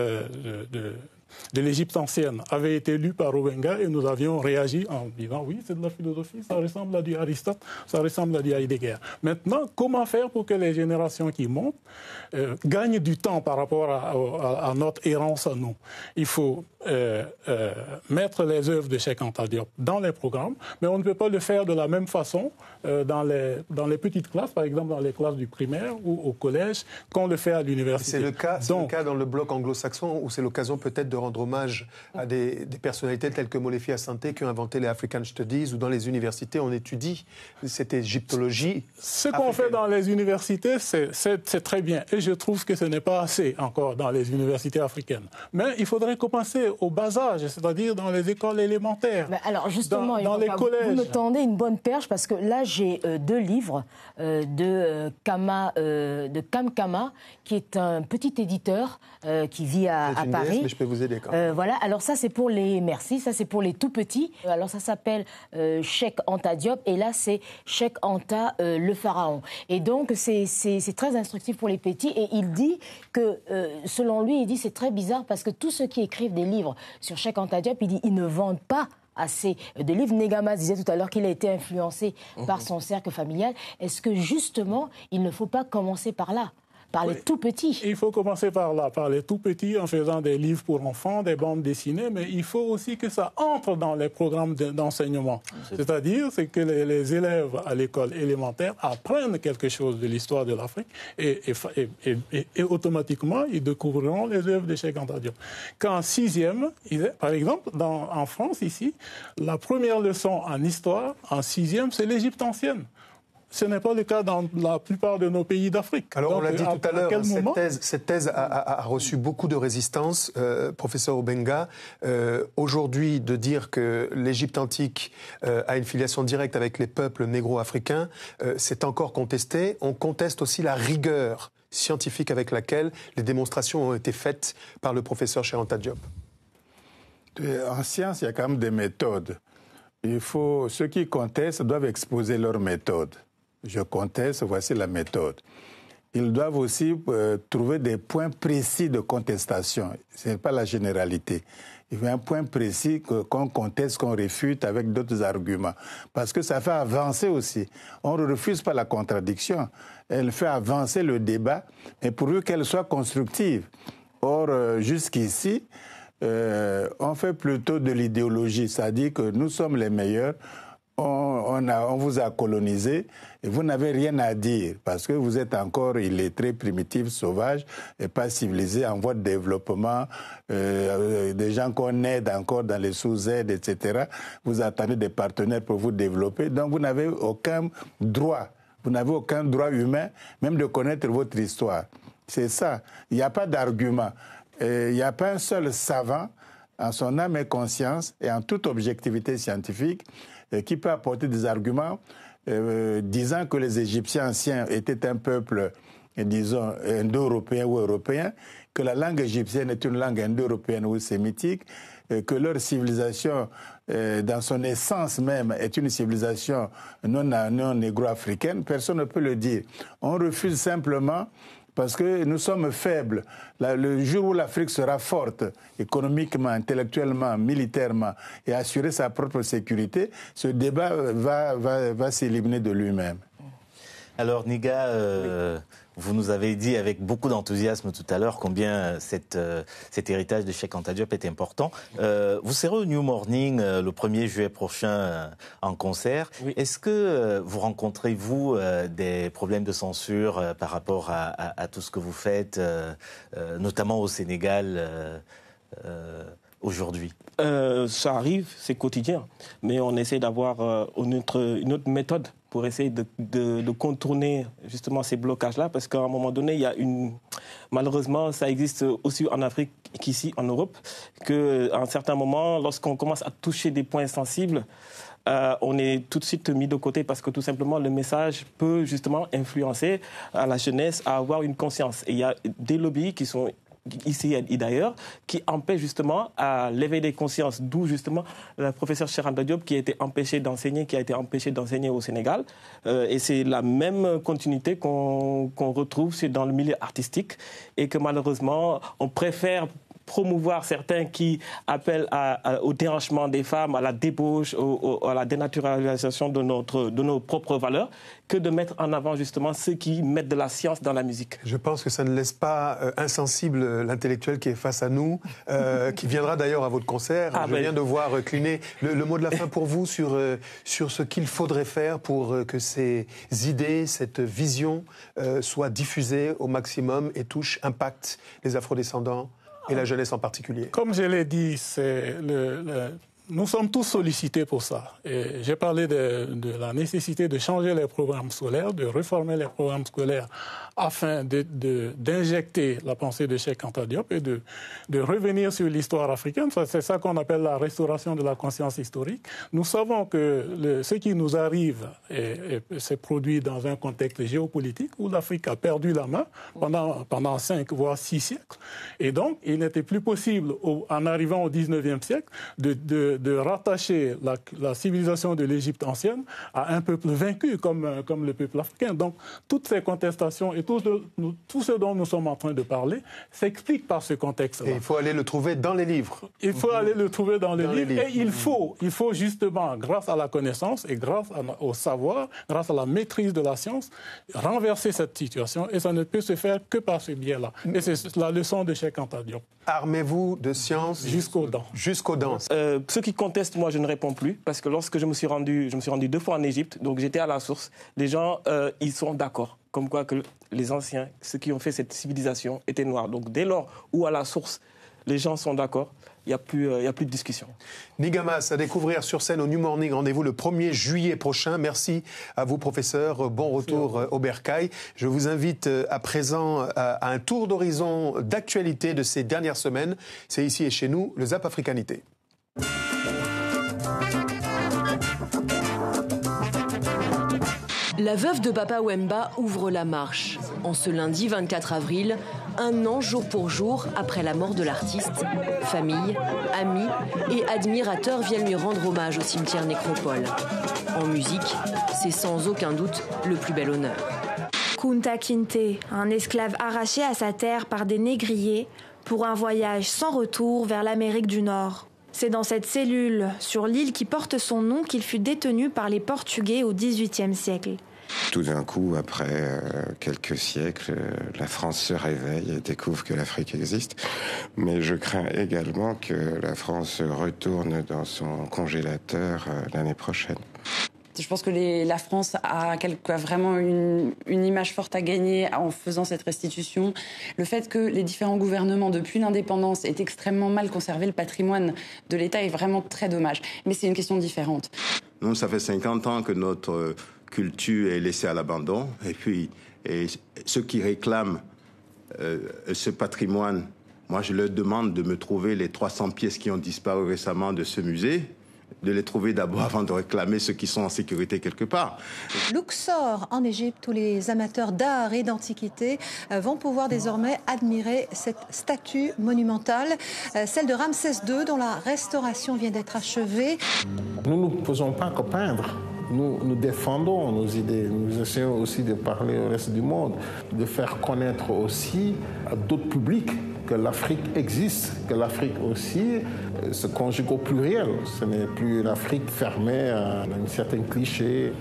de l'Égypte ancienne avait été lu par Obenga et nous avions réagi en disant oui, c'est de la philosophie, ça ressemble à du Aristote, ça ressemble à du Heidegger. Maintenant, comment faire pour que les générations qui montent gagnent du temps par rapport à notre errance à nous? Il faut mettre les œuvres de Cheikh Anta Diop dans les programmes, mais on ne peut pas le faire de la même façon dans les petites classes, par exemple dans les classes du primaire ou au collège, qu'on le fait à l'université. C'est le cas dans le bloc anglo-saxon où c'est l'occasion peut-être de rendre hommage à des personnalités telles que Molefi Asante qui ont inventé les African Studies, ou dans les universités on étudie cette égyptologie. Ce qu'on fait dans les universités, c'est très bien. Et je trouve que ce n'est pas assez encore dans les universités africaines. Mais il faudrait commencer au bas âge, c'est-à-dire dans les écoles élémentaires. Mais alors justement, dans les collèges. Vous me tendez une bonne perche parce que là j'ai 2 livres de Kam Kama, qui est un petit éditeur qui vit à Paris. DS, mais je peux vous aider quand même. Voilà, alors ça c'est pour les tout petits. Alors ça s'appelle Cheikh Anta Diop et là c'est Cheikh Anta le pharaon. Et donc c'est très instructif pour les petits et il dit que selon lui, il dit c'est très bizarre parce que tous ceux qui écrivent des livres sur Cheikh Anta Diop, il dit ils ne vendent pas assez de livres. Negamas disait tout à l'heure qu'il a été influencé par son cercle familial. Est-ce que justement il ne faut pas commencer par là? Par les tout petits. Il faut commencer par là, par les tout petits, en faisant des livres pour enfants, des bandes dessinées, mais il faut aussi que ça entre dans les programmes d'enseignement. C'est-à-dire que les élèves à l'école élémentaire apprennent quelque chose de l'histoire de l'Afrique et automatiquement, ils découvriront les œuvres de Cheikh Anta Diop. Qu'en 6e, par exemple, en France, ici, la première leçon en histoire, en 6e, c'est l'Égypte ancienne. Ce n'est pas le cas dans la plupart de nos pays d'Afrique. Alors, donc, on l'a dit tout à l'heure, cette thèse a reçu beaucoup de résistance, professeur Obenga. Aujourd'hui, de dire que l'Égypte antique a une filiation directe avec les peuples négro-africains, c'est encore contesté. On conteste aussi la rigueur scientifique avec laquelle les démonstrations ont été faites par le professeur Cheikh Anta Diop. En science, il y a quand même des méthodes. Ceux qui contestent doivent exposer leurs méthodes. Je conteste, voici la méthode. Ils doivent aussi trouver des points précis de contestation. Ce n'est pas la généralité. Il faut un point précis qu'on conteste, qu'on réfute avec d'autres arguments. Parce que ça fait avancer aussi. On ne refuse pas la contradiction. Elle fait avancer le débat, mais pourvu qu'elle soit constructive. Or, jusqu'ici, on fait plutôt de l'idéologie, c'est-à-dire que nous sommes les meilleurs, on vous a colonisé et vous n'avez rien à dire parce que vous êtes encore illettrés, primitifs, sauvages et pas civilisés, en voie de développement, des gens qu'on aide encore dans les sous-aides, etc. Vous attendez des partenaires pour vous développer, donc vous n'avez aucun droit. Vous n'avez aucun droit humain, même de connaître votre histoire. C'est ça. Il n'y a pas d'argument. Il n'y a pas un seul savant, en son âme et conscience, et en toute objectivité scientifique, qui peut apporter des arguments disant que les Égyptiens anciens étaient un peuple, disons, indo-européen ou européen, que la langue égyptienne est une langue indo-européenne ou sémitique, que leur civilisation, dans son essence même, est une civilisation non négro-africaine. Personne ne peut le dire. On refuse simplement parce que nous sommes faibles. Le jour où l'Afrique sera forte, économiquement, intellectuellement, militairement, et assurer sa propre sécurité, ce débat va s'éliminer de lui-même. Alors, Niga, vous nous avez dit avec beaucoup d'enthousiasme tout à l'heure combien cet héritage de Cheikh Anta Diop est important. Vous serez au New Morning le 1er juillet prochain en concert. Oui. Est-ce que vous rencontrez, vous, des problèmes de censure par rapport à tout ce que vous faites, notamment au Sénégal aujourd'hui? Ça arrive, c'est quotidien. Mais on essaie d'avoir une autre méthode pour essayer de contourner justement ces blocages-là, parce qu'à un moment donné, malheureusement, ça existe aussi en Afrique qu'ici, en Europe, qu'à un certain moment, lorsqu'on commence à toucher des points sensibles, on est tout de suite mis de côté parce que tout simplement, le message peut justement influencer à la jeunesse à avoir une conscience. Et il y a des lobbies qui sont ici et d'ailleurs, qui empêche justement à l'éveil des consciences, d'où justement le professeur Cheikh Anta Diop qui a été empêché d'enseigner au Sénégal. Et c'est la même continuité qu'on retrouve dans le milieu artistique et que malheureusement, on préfère promouvoir certains qui appellent au déhanchement des femmes, à la débauche, à la dénaturalisation de nos propres valeurs, que de mettre en avant justement ceux qui mettent de la science dans la musique. Je pense que ça ne laisse pas insensible l'intellectuel qui est face à nous, qui viendra d'ailleurs à votre concert. Je viens de voir Clunet. Le mot de la fin pour vous sur ce qu'il faudrait faire pour que ces idées, cette vision soient diffusées au maximum et touchent, impactent les afrodescendants et la jeunesse en particulier. Comme je l'ai dit, nous sommes tous sollicités pour ça. Et j'ai parlé de la nécessité de changer les programmes scolaires, de réformer les programmes scolaires afin d'injecter la pensée de Cheikh Anta Diop et de revenir sur l'histoire africaine. C'est ça qu'on appelle la restauration de la conscience historique. Nous savons que ce qui nous arrive s'est produit dans un contexte géopolitique où l'Afrique a perdu la main pendant 5 voire 6 siècles. Et donc, il n'était plus possible, en arrivant au 19e siècle, de rattacher la civilisation de l'Égypte ancienne à un peuple vaincu comme le peuple africain. Donc, toutes ces contestations et tout ce dont nous sommes en train de parler s'explique par ce contexte-là. Et il faut aller le trouver dans les livres. Il faut aller le trouver dans les livres. Et il faut justement, grâce à la connaissance et grâce au savoir, grâce à la maîtrise de la science, renverser cette situation. Et ça ne peut se faire que par ce biais-là. Et c'est la leçon de Cheikh Anta Diop. Armez-vous de science jusqu'aux dents. Jusqu'aux dents. Ceux qui contestent, moi, je ne réponds plus. Parce que lorsque je me suis rendu 2 fois en Égypte, donc j'étais à la source, les gens, ils sont d'accord. Comme quoi que les anciens, ceux qui ont fait cette civilisation, étaient noirs. Donc dès lors où à la source, les gens sont d'accord, il n'y a plus de discussion. Nigamas, à découvrir sur scène au New Morning. Rendez-vous le 1er juillet prochain. Merci à vous, professeur. Bon retour au Bercail. Je vous invite à présent à un tour d'horizon d'actualité de ces dernières semaines. C'est ici et chez nous, le Zap Africanité. La veuve de Papa Wemba ouvre la marche. En ce lundi 24 avril, un an jour pour jour après la mort de l'artiste, famille, amis et admirateurs viennent lui rendre hommage au cimetière Nécropole. En musique, c'est sans aucun doute le plus bel honneur. Kunta Kinte, un esclave arraché à sa terre par des négriers pour un voyage sans retour vers l'Amérique du Nord. C'est dans cette cellule, sur l'île qui porte son nom, qu'il fut détenu par les Portugais au XVIIIe siècle. Tout d'un coup, après quelques siècles, la France se réveille et découvre que l'Afrique existe. Mais je crains également que la France retourne dans son congélateur l'année prochaine. Je pense que la France a vraiment une image forte à gagner en faisant cette restitution. Le fait que les différents gouvernements, depuis l'indépendance, aient extrêmement mal conservé le patrimoine de l'État est vraiment très dommage. Mais c'est une question différente. Nous, ça fait 50 ans que notre culture est laissée à l'abandon. Et puis, ceux qui réclament ce patrimoine, moi, je leur demande de me trouver les 300 pièces qui ont disparu récemment de ce musée, de les trouver d'abord avant de réclamer ceux qui sont en sécurité quelque part. Luxor, en Égypte, tous les amateurs d'art et d'antiquité vont pouvoir désormais admirer cette statue monumentale, celle de Ramsès II, dont la restauration vient d'être achevée. Nous ne faisons pas que peindre. Nous défendons nos idées. Nous essayons aussi de parler au reste du monde, de faire connaître aussi à d'autres publics que l'Afrique existe, que l'Afrique aussi se conjugue au pluriel. Ce n'est plus l'Afrique fermée à un certain cliché.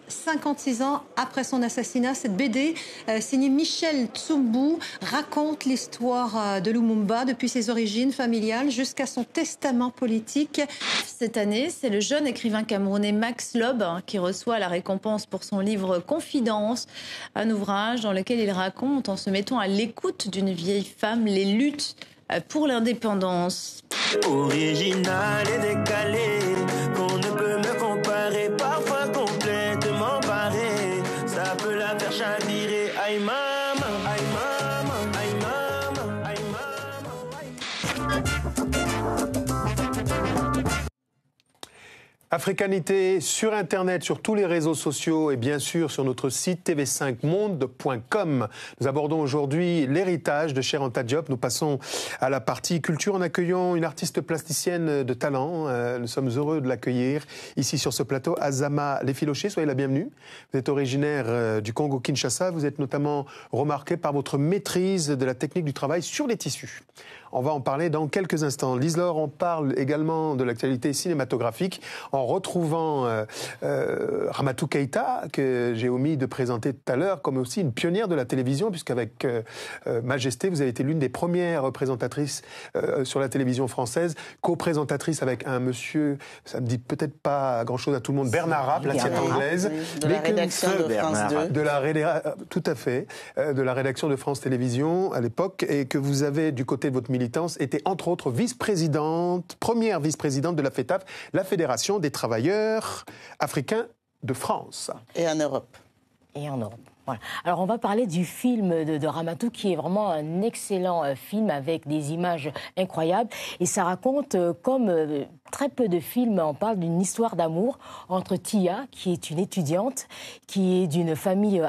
56 ans après son assassinat, cette BD signée Michel Tsumbu raconte l'histoire de Lumumba depuis ses origines familiales jusqu'à son testament politique. Cette année, c'est le jeune écrivain camerounais Max Lob qui reçoit la récompense pour son livre Confidence, un ouvrage dans lequel il raconte, en se mettant à l'écoute d'une vieille femme, les luttes pour l'indépendance. Original et décalé, qu'on ne peut me comparer, parfois complètement barré, ça peut la faire chavirer. Aïe maman, aïe maman, aïe maman, aïe Africanité sur Internet, sur tous les réseaux sociaux et bien sûr sur notre site tv5monde.com. Nous abordons aujourd'hui l'héritage de Cheikh Anta Diop. Nous passons à la partie culture en accueillant une artiste plasticienne de talent. Nous sommes heureux de l'accueillir ici sur ce plateau. Azama Lefiloché, soyez la bienvenue. Vous êtes originaire du Congo-Kinshasa. Vous êtes notamment remarqué par votre maîtrise de la technique du travail sur les tissus. On va en parler dans quelques instants. Lise-Laure, on parle également de l'actualité cinématographique en retrouvant Ramatou Keïta, que j'ai omis de présenter tout à l'heure, comme aussi une pionnière de la télévision, puisqu'avec Majesté, vous avez été l'une des premières présentatrices sur la télévision française, co-présentatrice avec un monsieur, ça me dit peut-être pas grand-chose à tout le monde, Bernard Rapp, l'assiette anglaise. De la rédaction de France 2. Tout à fait, de la rédaction de France Télévisions à l'époque, et que vous avez, du côté de votre militance, été entre autres vice-présidente, première vice-présidente de la FETAF, la Fédération des travailleurs africains de France. Et en Europe. Et en Europe. Voilà. Alors on va parler du film de Ramatou, qui est vraiment un excellent film avec des images incroyables, et ça raconte, comme très peu de films en parlent, d'une histoire d'amour entre Tia, qui est une étudiante, qui est d'une famille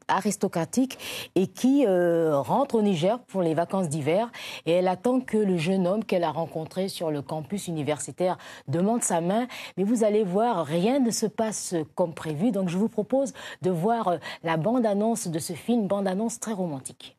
aristocratique et qui rentre au Niger pour les vacances d'hiver, et elle attend que le jeune homme qu'elle a rencontré sur le campus universitaire demande sa main, mais vous allez voir, rien ne se passe comme prévu, donc je vous propose de voir la bande-annonce de ce film, bande-annonce très romantique.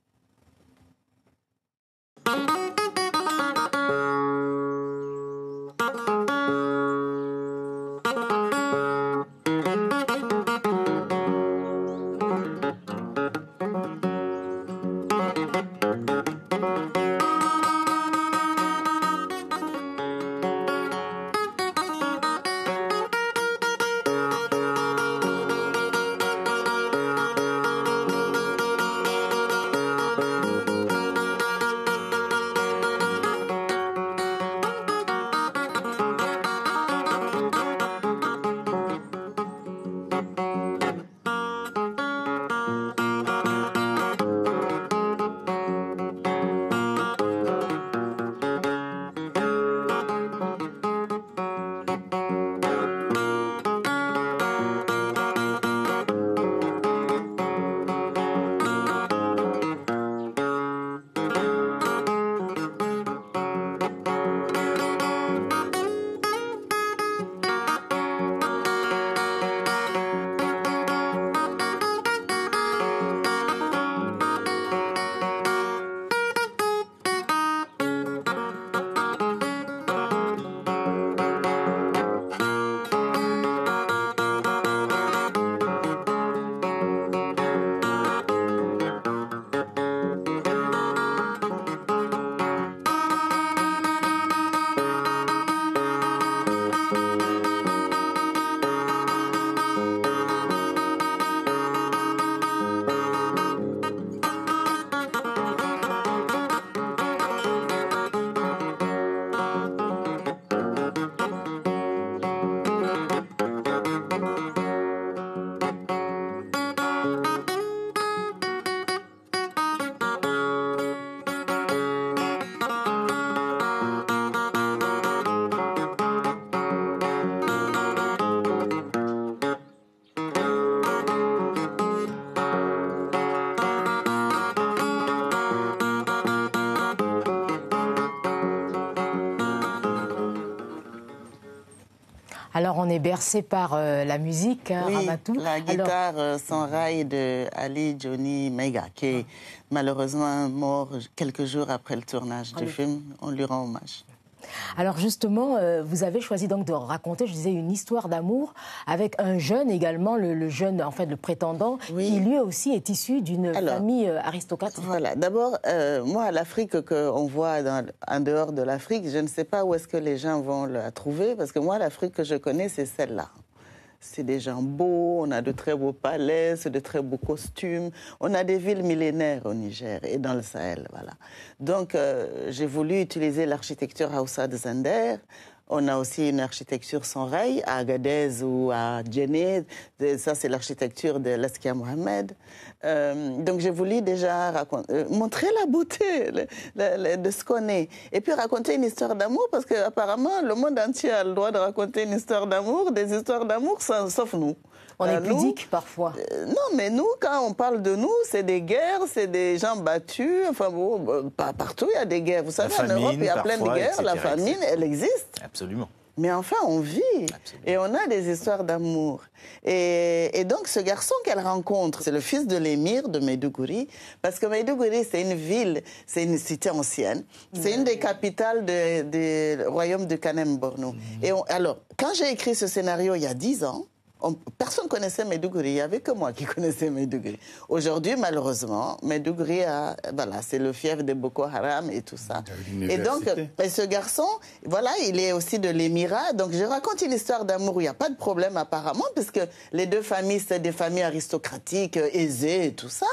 Alors on est bercé par la musique, hein, oui, Ramatou. La guitare sans rail de Ali Johnny Meiga, qui est malheureusement mort quelques jours après le tournage du film. On lui rend hommage. Alors justement, vous avez choisi donc de raconter, je disais, une histoire d'amour avec un jeune également, le jeune, en fait, le prétendant, qui lui aussi est issu d'une famille aristocratique. Voilà. D'abord, moi, l'Afrique qu'on voit en dehors de l'Afrique, je ne sais pas où est-ce que les gens vont la trouver, parce que moi, l'Afrique que je connais, c'est celle-là. C'est des gens beaux, on a de très beaux palais, de très beaux costumes. On a des villes millénaires au Niger et dans le Sahel, voilà. Donc, j'ai voulu utiliser l'architecture Hausa de Zender. On a aussi une architecture sans rail à Agadez ou à Djenné. Ça, c'est l'architecture de Laskia Mohamed. Donc, j'ai voulu déjà montrer la beauté de ce qu'on est. Et puis, raconter une histoire d'amour, parce qu'apparemment, le monde entier a le droit de raconter une histoire d'amour, des histoires d'amour, sauf nous. On est pudique parfois. Non, mais nous, quand on parle de nous, c'est des guerres, c'est des gens battus. Enfin bon, partout il y a des guerres. Vous savez, en Europe, il y a plein de guerres. La famine, elle existe. Absolument. Mais enfin, on vit. Absolument. Et on a des histoires d'amour. Et donc, ce garçon qu'elle rencontre, c'est le fils de l'émir de Maiduguri. Parce que Maiduguri, c'est une ville, c'est une cité ancienne. C'est une des capitales du royaume de Kanem-Borno. Et alors, quand j'ai écrit ce scénario il y a 10 ans, personne ne connaissait Maiduguri, il n'y avait que moi qui connaissais Maiduguri. Aujourd'hui, malheureusement, Maiduguri, voilà, c'est le fief de Boko Haram et tout ça. Et donc, ce garçon, voilà, il est aussi de l'émirat. Donc, je raconte une histoire d'amour où il n'y a pas de problème apparemment, puisque les deux familles, c'est des familles aristocratiques, aisées et tout ça.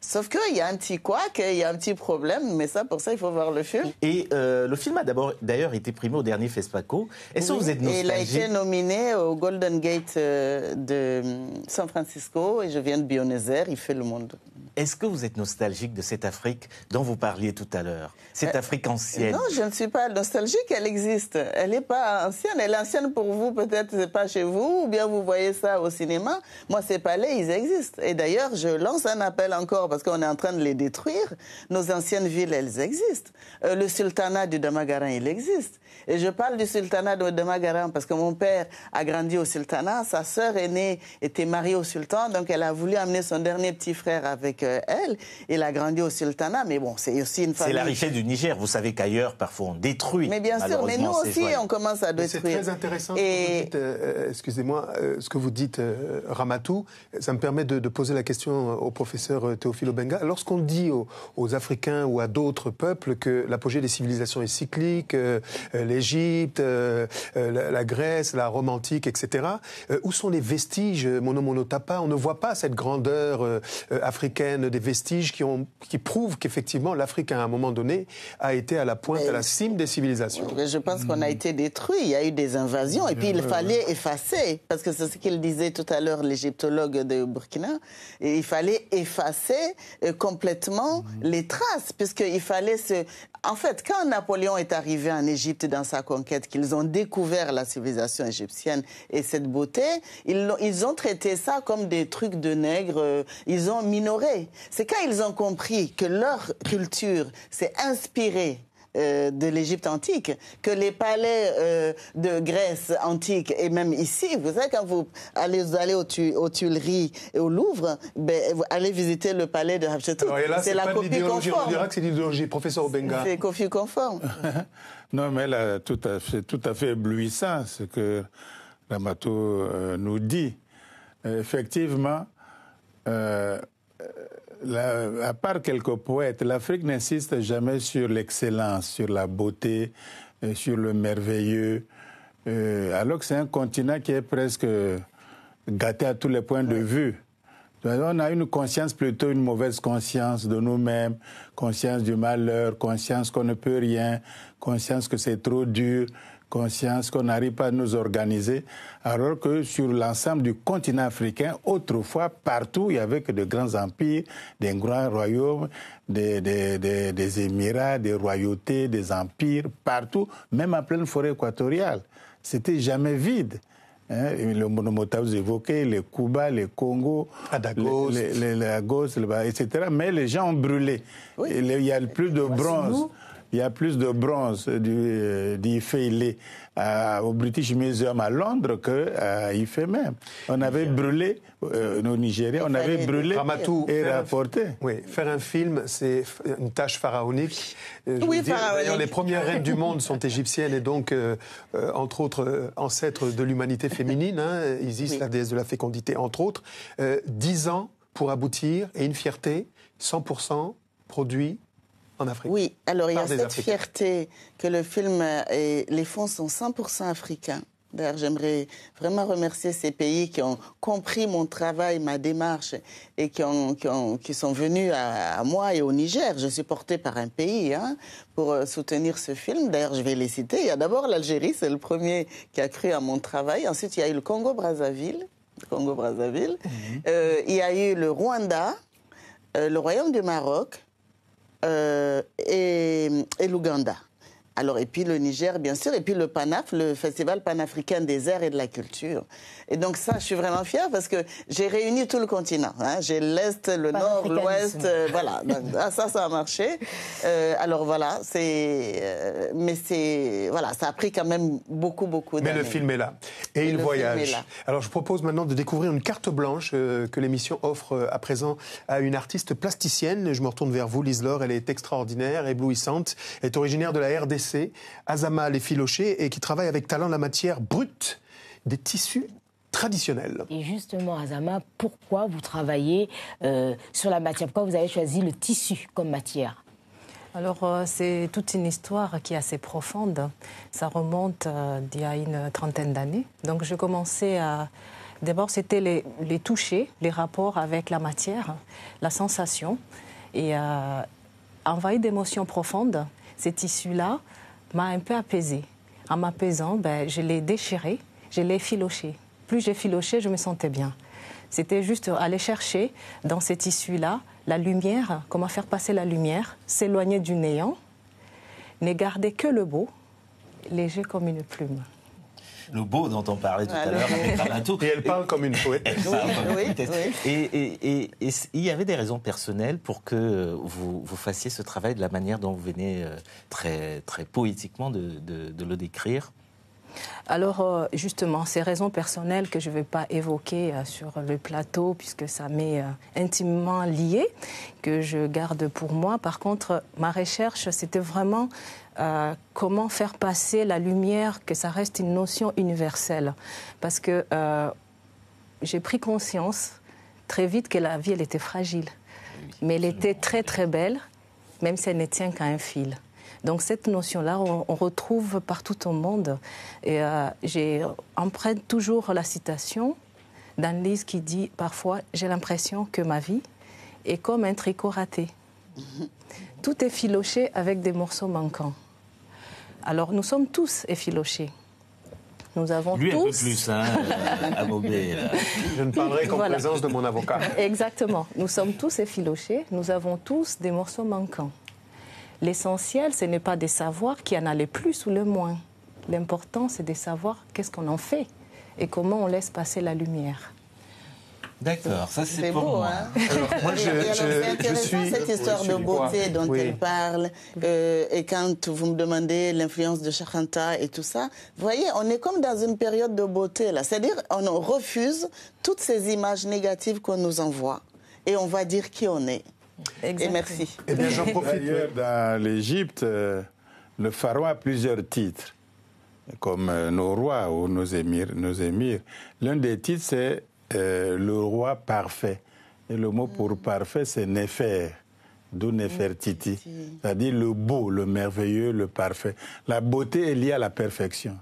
Sauf qu'il y a un petit couac, il y a un petit problème, mais ça, pour ça, il faut voir le film. Et le film a d'ailleurs été primé au dernier FESPACO. Est-ce que vous êtes nostalgique? Il a été nominé au Golden Gate de San Francisco, et je viens de Buenos Aires, il fait le monde. Est-ce que vous êtes nostalgique de cette Afrique dont vous parliez tout à l'heure? Cette Afrique ancienne? Non, je ne suis pas nostalgique, elle existe. Elle n'est pas ancienne, elle est ancienne pour vous, peut-être c'est pas chez vous, ou bien vous voyez ça au cinéma. Moi, ces palais, ils existent. Et d'ailleurs, je lance un appel encore, parce qu'on est en train de les détruire. Nos anciennes villes, elles existent. Le sultanat du Damagaran, il existe. Et je parle du sultanat de Damagaran parce que mon père a grandi au sultanat, sa sœur aînée était mariée au sultan, donc elle a voulu amener son dernier petit frère avec elle. Il a grandi au sultanat, mais bon, c'est aussi une famille... C'est la richesse du Niger. Vous savez qu'ailleurs, parfois, on détruit. Mais bien sûr, mais nous aussi, on commence à détruire. C'est très intéressant excusez-moi, ce que vous dites, Ramatou. Ça me permet de poser la question au professeur Théophile Obenga. Lorsqu'on dit aux Africains ou à d'autres peuples que l'apogée des civilisations est cyclique, l'Égypte, la Grèce, la Rome antique, etc., où sont les vestiges mono-monotapa? On ne voit pas cette grandeur africaine, des vestiges qui prouvent qu'effectivement l'Afrique, à un moment donné, a été à la pointe, à la cime des civilisations. Je pense qu'on a été détruit, il y a eu des invasions, et puis il fallait effacer, parce que c'est ce qu'il disait tout à l'heure, l'égyptologue de Burkina, et il fallait effacer complètement les traces, puisqu'il fallait se... En fait, quand Napoléon est arrivé en Égypte dans sa conquête, qu'ils ont découvert la civilisation égyptienne et cette beauté, ils ont traité ça comme des trucs de nègres, ils ont minoré. C'est quand ils ont compris que leur culture s'est inspirée de l'Égypte antique, que les palais de Grèce antique, et même ici, vous savez, quand vous allez aux Tuileries et au Louvre, vous allez visiter le palais de Hatshepsut. C'est la copie conforme. On dira que c'est l'idéologie, professeur Obenga. C'est copie conforme. Non, mais là, tout à fait éblouissant ce que Ramatou nous dit. Effectivement, à part quelques poètes, l'Afrique n'insiste jamais sur l'excellence, sur la beauté, sur le merveilleux, alors que c'est un continent qui est presque gâté à tous les points de vue. On a une conscience, plutôt une mauvaise conscience de nous-mêmes, conscience du malheur, conscience qu'on ne peut rien, conscience que c'est trop dur, conscience qu'on n'arrive pas à nous organiser, alors que sur l'ensemble du continent africain, autrefois, partout, il y avait que de grands empires, des grands royaumes, des émirats, des royautés, des empires, partout, même en pleine forêt équatoriale. C'était jamais vide. Le Monomota, vous évoquez les Cuba, les Congo, les Lagos, etc. Mais les gens ont brûlé. Oui. Il y a plus de bronze. Il y a plus de bronze d'Ife au British Museum à Londres qu'à Ife même. On avait brûlé, au Nigeria, on avait brûlé et rapporté. Oui, faire un film, c'est une tâche pharaonique. D'ailleurs, les premières reines du monde sont égyptiennes et donc, entre autres, ancêtres de l'humanité féminine, Isis, la déesse de la fécondité, entre autres. 10 ans pour aboutir et une fierté, 100% produit en Afrique. Oui, alors il y a cette fierté que le film et les fonds sont 100% africains. D'ailleurs, j'aimerais vraiment remercier ces pays qui ont compris mon travail, ma démarche et qui sont venus à moi et au Niger. Je suis portée par un pays pour soutenir ce film. D'ailleurs, je vais les citer. Il y a d'abord l'Algérie, c'est le premier qui a cru à mon travail. Ensuite, il y a eu le Congo-Brazzaville. Il y a eu le Rwanda, le Royaume du Maroc, et l'Ouganda. Alors, et puis le Niger, bien sûr, et puis le PANAF, le Festival panafricain des arts et de la culture. Et donc ça, je suis vraiment fière parce que j'ai réuni tout le continent. Hein. J'ai l'Est, le Nord, l'Ouest, voilà. Donc, ça a marché. Alors voilà, mais voilà, ça a pris quand même beaucoup d'années. Mais le film est là. Et il voyage. Alors je propose maintenant de découvrir une carte blanche que l'émission offre à présent à une artiste plasticienne. Je me retourne vers vous, Lise-Laure. Elle est extraordinaire, éblouissante. Elle est originaire de la RDC. Azama Lefiloché, et qui travaille avec talent la matière brute des tissus traditionnels. Et justement, Azama, pourquoi vous travaillez sur la matière? Pourquoi vous avez choisi le tissu comme matière? Alors, c'est toute une histoire qui est assez profonde. Ça remonte d'il y a une trentaine d'années. Donc, je commençais à... D'abord, c'était les touchés, les rapports avec la matière, la sensation. Et envahi d'émotions profondes, ces tissus-là m'a un peu apaisée. En m'apaisant, je l'ai déchiré, je l'ai filoché. Plus j'ai filoché, je me sentais bien. C'était juste aller chercher dans ces tissus-là la lumière, comment faire passer la lumière, s'éloigner du néant, ne garder que le beau, léger comme une plume. Le beau dont on parlait tout à l'heure avec Ramatou. Et elle parle comme une poétesse. Et il y avait des raisons personnelles pour que vous fassiez ce travail de la manière dont vous venez très, très poétiquement de le décrire. Alors, justement, ces raisons personnelles que je ne vais pas évoquer sur le plateau, puisque ça m'est intimement lié, que je garde pour moi. Par contre, ma recherche, c'était vraiment comment faire passer la lumière, que ça reste une notion universelle. Parce que j'ai pris conscience très vite que la vie, elle était fragile. Mais elle était très, très belle, même si elle ne tient qu'à un fil. Donc cette notion-là, on retrouve partout au monde. Et j'emprunte toujours la citation d'Anne-Lise qui dit parfois « J'ai l'impression que ma vie est comme un tricot raté. Tout est filoché avec des morceaux manquants. » Alors nous sommes tous effilochés. Nous avons Lui, tous... un peu plus, hein, à Bobé. Je ne parlerai qu'en présence de mon avocat. Exactement. Nous sommes tous effilochés. Nous avons tous des morceaux manquants. L'essentiel, ce n'est pas de savoir qui en a le plus ou le moins. L'important, c'est de savoir qu'est-ce qu'on en fait et comment on laisse passer la lumière. D'accord, ça c'est pour beau, moi. Hein. Alors, moi, c'est intéressant cette histoire de beauté dont elle parle. Et quand vous me demandez l'influence de Cheikh Anta et tout ça, vous voyez, on est comme dans une période de beauté là. C'est-à-dire, on refuse toutes ces images négatives qu'on nous envoie et on va dire qui on est. Exactement. Et merci. Eh bien, j'en profite. D'ailleurs, dans l'Égypte, le pharaon a plusieurs titres, comme nos rois ou nos émirs. L'un des titres, c'est le roi parfait. Et le mot pour parfait, c'est Néfer, d'où Néfertiti. C'est-à-dire le beau, le merveilleux, le parfait. La beauté est liée à la perfection.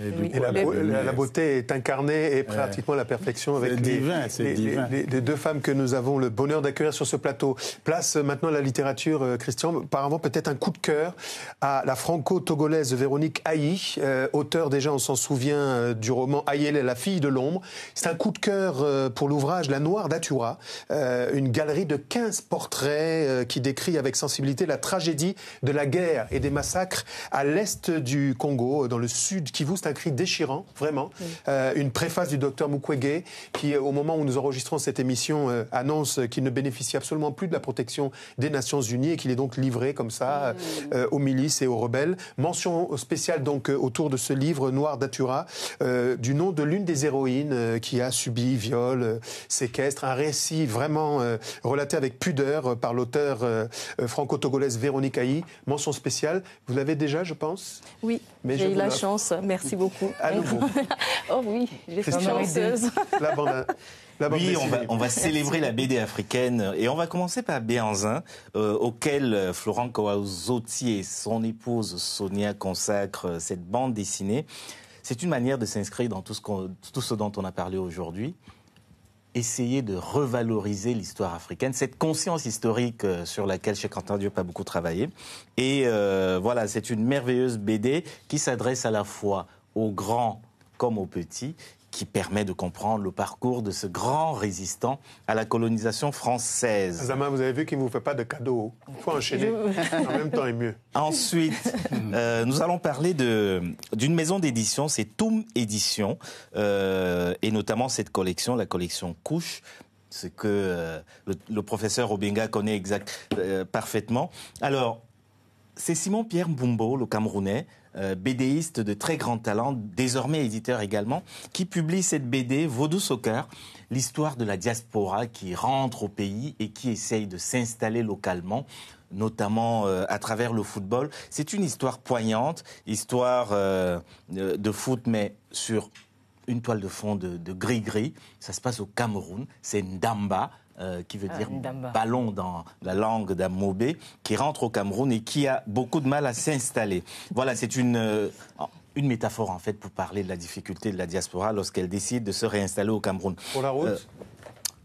Et la beauté est incarnée et pratiquement la perfection avec les deux femmes que nous avons le bonheur d'accueillir sur ce plateau. Place maintenant la littérature, Christian. Auparavant, peut-être un coup de cœur à la franco-togolaise Véronique Aïe, auteure déjà, on s'en souvient, du roman Ayele, la fille de l'ombre. C'est un coup de cœur pour l'ouvrage La Noire d'Atura, une galerie de 15 portraits qui décrit avec sensibilité la tragédie de la guerre et des massacres à l'est du Congo, dans le sud Kivu. C'est un cri déchirant, vraiment. Une préface du docteur Mukwege qui, au moment où nous enregistrons cette émission, annonce qu'il ne bénéficie absolument plus de la protection des Nations Unies et qu'il est donc livré comme ça aux milices et aux rebelles. Mention spéciale donc autour de ce livre Noir d'Atura, du nom de l'une des héroïnes qui a subi viol, séquestre, un récit vraiment relaté avec pudeur par l'auteur franco-togolaise Véronique Aïe. Mention spéciale. Vous l'avez déjà, je pense? Oui, j'ai eu la chance. Merci beaucoup. À nouveau. Oh oui, j'ai été chanceuse. Oui, on va célébrer la BD africaine et on va commencer par Béhanzin, auquel Florent Kawazotti et son épouse Sonia consacrent cette bande dessinée. C'est une manière de s'inscrire dans tout ce dont on a parlé aujourd'hui. Essayer de revaloriser l'histoire africaine, cette conscience historique sur laquelle Cheikh Anta Diop a beaucoup travaillé. Et voilà, c'est une merveilleuse BD qui s'adresse à la fois aux grands comme aux petits, qui permet de comprendre le parcours de ce grand résistant à la colonisation française. Azama, vous avez vu qu'il ne vous fait pas de cadeaux. Il faut enchaîner. En même temps est mieux. Ensuite, nous allons parler d'une maison d'édition, c'est Toum Édition, et notamment cette collection, la collection Couche, ce que le professeur Obenga connaît parfaitement. Alors, c'est Simon-Pierre Mbumbo, le Camerounais, BDiste de très grand talent, désormais éditeur également, qui publie cette BD Vaudou Soccer, l'histoire de la diaspora qui rentre au pays et qui essaye de s'installer localement, notamment à travers le football. C'est une histoire poignante, histoire de foot, mais sur une toile de fond de gris-gris. Ça se passe au Cameroun, c'est Ndamba, qui veut dire ballon dans la langue d'Amobé, qui rentre au Cameroun et qui a beaucoup de mal à s'installer. Voilà, c'est une métaphore en fait pour parler de la difficulté de la diaspora lorsqu'elle décide de se réinstaller au Cameroun. Pour la route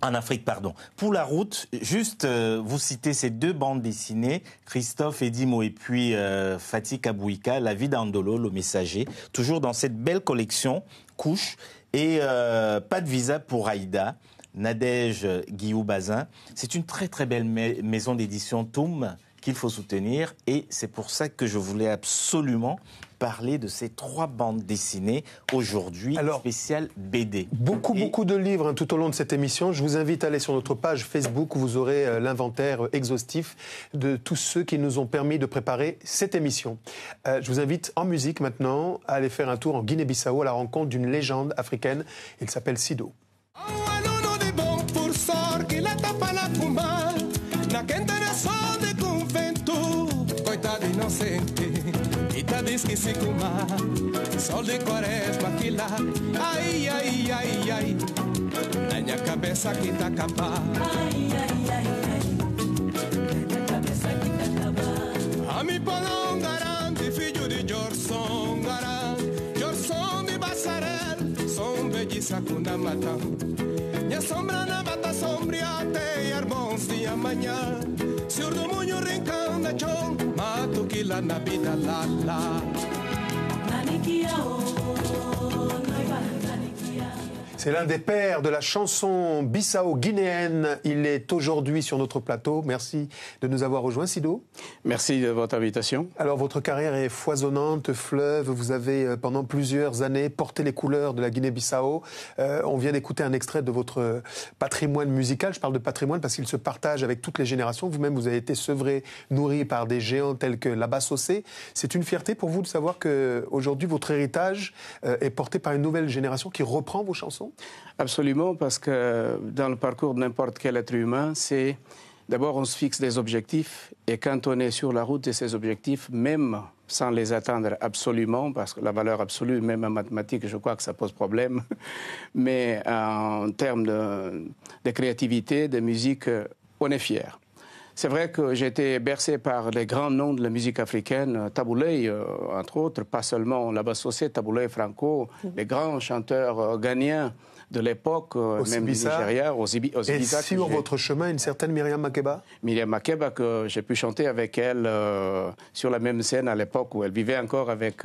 en Afrique, pardon. Pour la route, juste vous citez ces deux bandes dessinées, Christophe Edimo et puis Fatih Kabouika, La vie d'Andolo, le messager, toujours dans cette belle collection Couche, et Pas de visa pour Aïda, Nadège Guillou-Bazin. C'est une très très belle maison d'édition Toum qu'il faut soutenir, et c'est pour ça que je voulais absolument parler de ces 3 bandes dessinées aujourd'hui, spéciales BD. Beaucoup de livres tout au long de cette émission. Je vous invite à aller sur notre page Facebook où vous aurez l'inventaire exhaustif de tous ceux qui nous ont permis de préparer cette émission. Je vous invite en musique maintenant à aller faire un tour en Guinée-Bissau à la rencontre d'une légende africaine. Il s'appelle Sido. Ita diz que se comar, sol de quaresma que lá, ai, ai, ai, ai, na minha cabeça que tá capaz. Ai, ai, ai, ai, na minha cabeça que tá capaz. A mi polão garante, filho de Jorson garante, Jorson de Bassarel, som de Sacuna Matão. Minha sombra na bata sombria, até arbons de amanhã. Sur do munho rincão da chão, mato que lá na vida lá lá. C'est l'un des pères de la chanson bissau-guinéenne. Il est aujourd'hui sur notre plateau. Merci de nous avoir rejoints, Sido. Merci de votre invitation. Alors, votre carrière est foisonnante, fleuve. Vous avez, pendant plusieurs années, porté les couleurs de la Guinée-Bissau. On vient d'écouter un extrait de votre patrimoine musical. Je parle de patrimoine parce qu'il se partage avec toutes les générations. Vous-même, vous avez été sevré, nourri par des géants tels que Laba Sossé. C'est une fierté pour vous de savoir qu'aujourd'hui, votre héritage est porté par une nouvelle génération qui reprend vos chansons? Absolument, parce que dans le parcours de n'importe quel être humain, c'est d'abord on se fixe des objectifs, et quand on est sur la route de ces objectifs, même sans les atteindre absolument, parce que la valeur absolue, même en mathématiques, je crois que ça pose problème, mais en termes de créativité, de musique, on est fier. C'est vrai que j'ai été bercé par les grands noms de la musique africaine, Taboulé, entre autres, pas seulement Laba Sossé, Taboulé, Franco, les grands chanteurs ghanéens de l'époque, même du Nigeria, aux Ibiza. Et sur votre chemin, une certaine Myriam Makeba? Myriam Makeba, que j'ai pu chanter avec elle sur la même scène à l'époque où elle vivait encore avec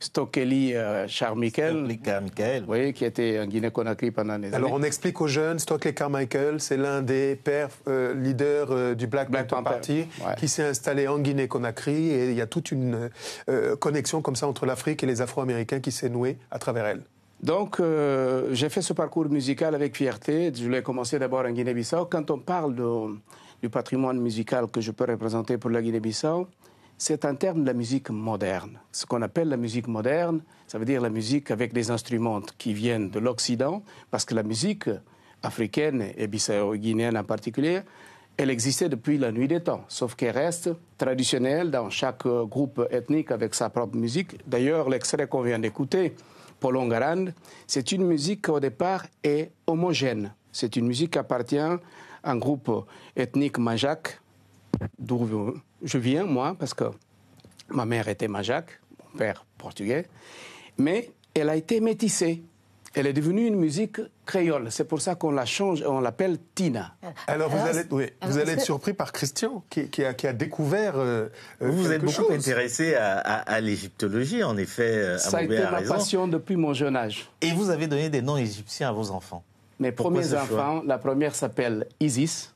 Stokely Carmichael, oui, qui était en Guinée-Conakry pendant des années. Alors on explique aux jeunes, Stokely Carmichael, c'est l'un des pères leaders du Black Panther Party, qui s'est installé en Guinée-Conakry, et il y a toute une connexion comme ça entre l'Afrique et les Afro-Américains qui s'est nouée à travers elle. Donc, j'ai fait ce parcours musical avec fierté. Je l'ai commencé d'abord en Guinée-Bissau. Quand on parle du patrimoine musical que je peux représenter pour la Guinée-Bissau, c'est en termes de la musique moderne. Ce qu'on appelle la musique moderne, ça veut dire la musique avec des instruments qui viennent de l'Occident, parce que la musique africaine et bissau-guinéenne en particulier, elle existait depuis la nuit des temps, sauf qu'elle reste traditionnelle dans chaque groupe ethnique avec sa propre musique. D'ailleurs, l'extrait qu'on vient d'écouter, Polon Garande, c'est une musique qui au départ est homogène. C'est une musique qui appartient à un groupe ethnique Majak, d'où je viens, moi, parce que ma mère était Majak, mon père portugais, mais elle a été métissée. Elle est devenue une musique créole. C'est pour ça qu'on la change, on l'appelle Tina. Alors vous allez être surpris par Christian qui a découvert. Vous êtes beaucoup intéressé à l'égyptologie, en effet. Ça a été ma passion depuis mon jeune âge. Et vous avez donné des noms égyptiens à vos enfants. Mes premiers enfants, la première s'appelle Isis,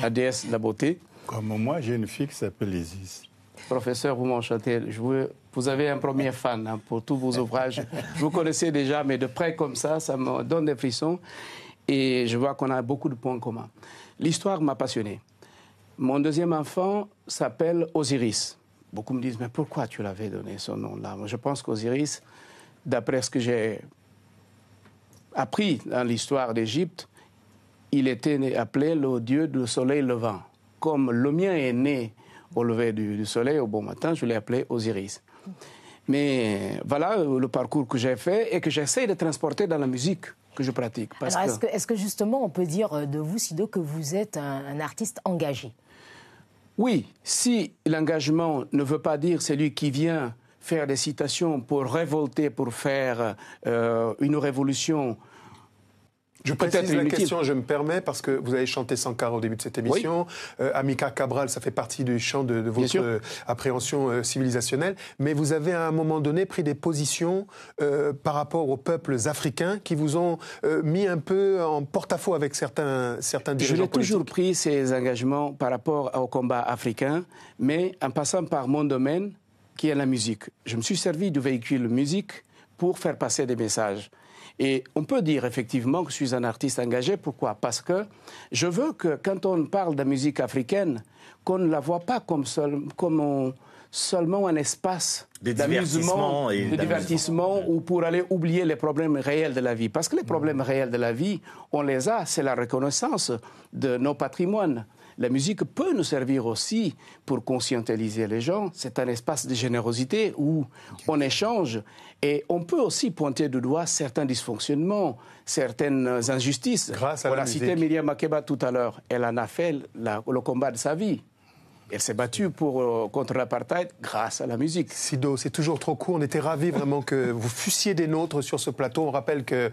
la déesse de la beauté. Comme moi, j'ai une fille qui s'appelle Isis. Professeur, vous m'enchantez. Vous avez un premier fan hein, pour tous vos ouvrages. Je vous connaissais déjà, mais de près comme ça me donne des frissons. Et je vois qu'on a beaucoup de points communs. L'histoire m'a passionné. Mon deuxième enfant s'appelle Osiris. Beaucoup me disent, mais pourquoi tu l'avais donné ce nom-là? Je pense qu'Osiris, d'après ce que j'ai appris dans l'histoire d'Égypte, il était appelé le dieu du soleil levant. Comme le mien est né au lever du soleil, au bon matin, je l'ai appelé Osiris. Mais voilà le parcours que j'ai fait et que j'essaie de transporter dans la musique que je pratique. Alors, est-ce que justement on peut dire de vous, Sido, que vous êtes un artiste engagé? Oui, si l'engagement ne veut pas dire celui qui vient faire des citations pour révolter, pour faire une révolution. Je précise la question, je me permets, parce que vous avez chanté Sankara au début de cette émission. Oui. Amilcar Cabral, ça fait partie du champ de votre appréhension civilisationnelle. Mais vous avez à un moment donné pris des positions par rapport aux peuples africains qui vous ont mis un peu en porte-à-faux avec certains dirigeants politiques. Je l'ai toujours pris ces engagements par rapport au combat africain, mais en passant par mon domaine, qui est la musique. Je me suis servi du véhicule musique pour faire passer des messages. Et on peut dire effectivement que je suis un artiste engagé. Pourquoi? Parce que je veux que quand on parle de musique africaine, qu'on ne la voit pas comme seulement un espace d'amusement, de divertissement ou pour aller oublier les problèmes réels de la vie. Parce que les problèmes réels de la vie, on les a, c'est la reconnaissance de nos patrimoines. La musique peut nous servir aussi pour conscientiser les gens. C'est un espace de générosité où on échange et on peut aussi pointer du doigt certains dysfonctionnements, certaines injustices. Grâce à la musique. On a cité Myriam Makeba tout à l'heure. Elle en a fait le combat de sa vie. Elle s'est battue contre l'apartheid grâce à la musique. Sido, c'est toujours trop court. On était ravis vraiment que vous fussiez des nôtres sur ce plateau. On rappelle que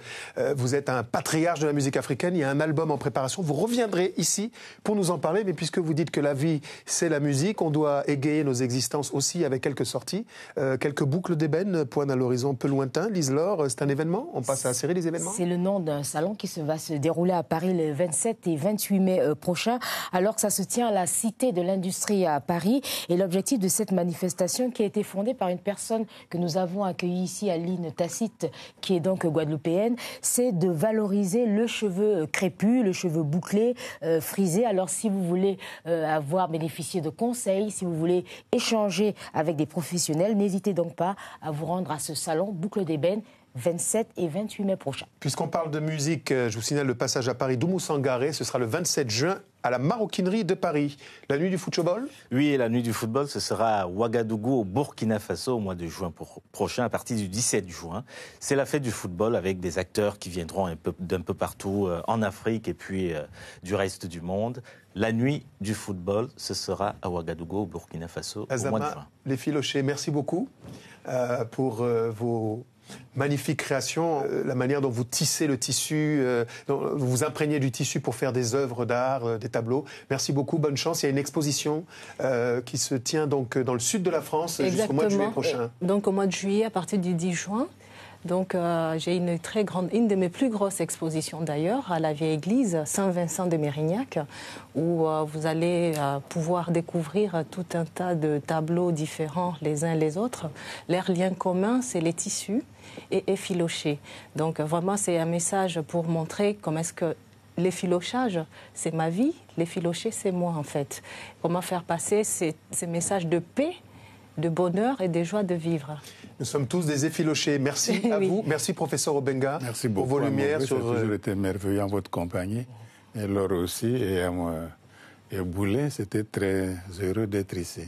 vous êtes un patriarche de la musique africaine. Il y a un album en préparation. Vous reviendrez ici pour nous en parler. Mais puisque vous dites que la vie, c'est la musique, on doit égayer nos existences aussi avec quelques sorties. Quelques boucles d'ébène pointent à l'horizon peu lointain. Lise Laure, c'est un événement? On passe à la série des événements? C'est le nom d'un salon qui va se dérouler à Paris le 27 et 28 mai prochain, alors que ça se tient à la Cité de l'Industrie à Paris. Et l'objectif de cette manifestation, qui a été fondée par une personne que nous avons accueillie ici, Aline Tacite, qui est donc guadeloupéenne, c'est de valoriser le cheveu crépus, le cheveu bouclé, frisé. Alors si vous voulez avoir bénéficié de conseils, si vous voulez échanger avec des professionnels, n'hésitez donc pas à vous rendre à ce salon Boucle d'ébène 27 et 28 mai prochains. Puisqu'on parle de musique, je vous signale le passage à Paris d'Oumou Sangaré. Ce sera le 27 juin à la Maroquinerie de Paris. La nuit du football? Oui, et la nuit du football, ce sera à Ouagadougou, au Burkina Faso, au mois de juin prochain, à partir du 17 juin. C'est la fête du football avec des acteurs qui viendront d'un peu partout en Afrique et puis du reste du monde. La nuit du football, ce sera à Ouagadougou, au Burkina Faso, au mois de juin. Les Filochés, merci beaucoup pour vos magnifique création, la manière dont vous tissez le tissu, dont vous imprégnez du tissu pour faire des œuvres d'art, des tableaux. Merci beaucoup, bonne chance. Il y a une exposition qui se tient donc dans le sud de la France jusqu'au mois de juillet prochain. Donc au mois de juillet, à partir du 10 juin. Donc j'ai une de mes plus grosses expositions d'ailleurs, à la vieille église Saint-Vincent de Mérignac, où vous allez pouvoir découvrir tout un tas de tableaux différents les uns les autres. Leur lien commun, c'est les tissus et effilochés. Donc vraiment, c'est un message pour montrer comment est-ce que l'effilochage, c'est ma vie, l'effiloché, c'est moi en fait. Comment faire passer ces messages de paix, de bonheur et de joie de vivre. Nous sommes tous des effilochés. Merci à vous. Merci, professeur Obenga. Merci beaucoup. Pour vos lumières. Ça a toujours été merveilleux en votre compagnie. Et Laure aussi. Et à moi. Et Boulet, c'était très heureux d'être ici.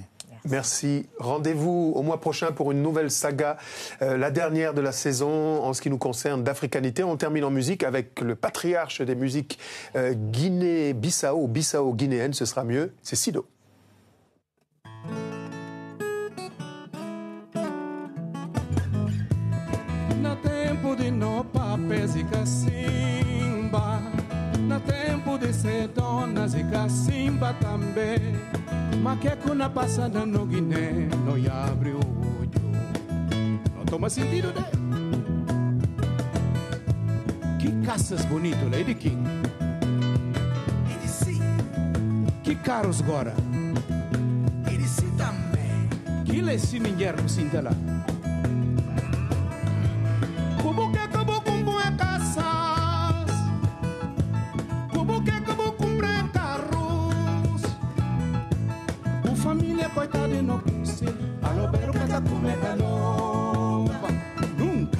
Merci. Rendez-vous au mois prochain pour une nouvelle saga, la dernière de la saison en ce qui nous concerne d'africanité. On termine en musique avec le patriarche des musiques Guinée-Bissau, Bissau-guinéenne, ce sera mieux, c'est Sido. No tempo de no papo pese cacimba. Na tempo de ser donas e cacimba também. Mas que na passada no Guiné não abre o olho. Não toma sentido, né? Que caças bonito, Lady King. E de si. Que carros agora. E de si também. Que lesse mulher no cinta lá. Como que acabou com boas caças. Como que acabou com carros. O família coitada e não conhece. Alô, bero que tá com megalomba. Nunca.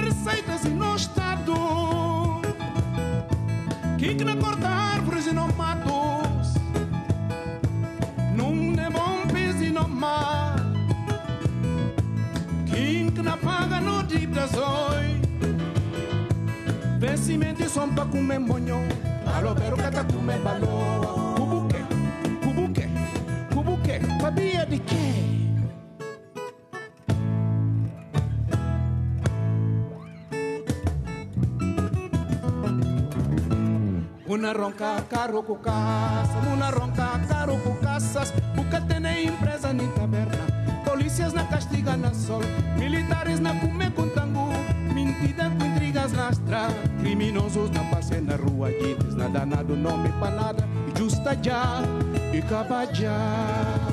Receitas e no estado que na corta árvores e não matos. Não é bom piso e não mar. Que na paga no dívida zoi. Vencimento e som pra comer monho. Alô, pero que tá comer balô. Cubuque, cubuque, cubuque. Sabia de quê? Una ronca carro com caça, una ronca carro com caças, porque tem empresa nem taberna, polícias na castiga na sol, militares na comer com tango, mentira com intrigas na estrada, criminosos na passe na rua, gente na danado nome pra nada, e justa já, e acaba já.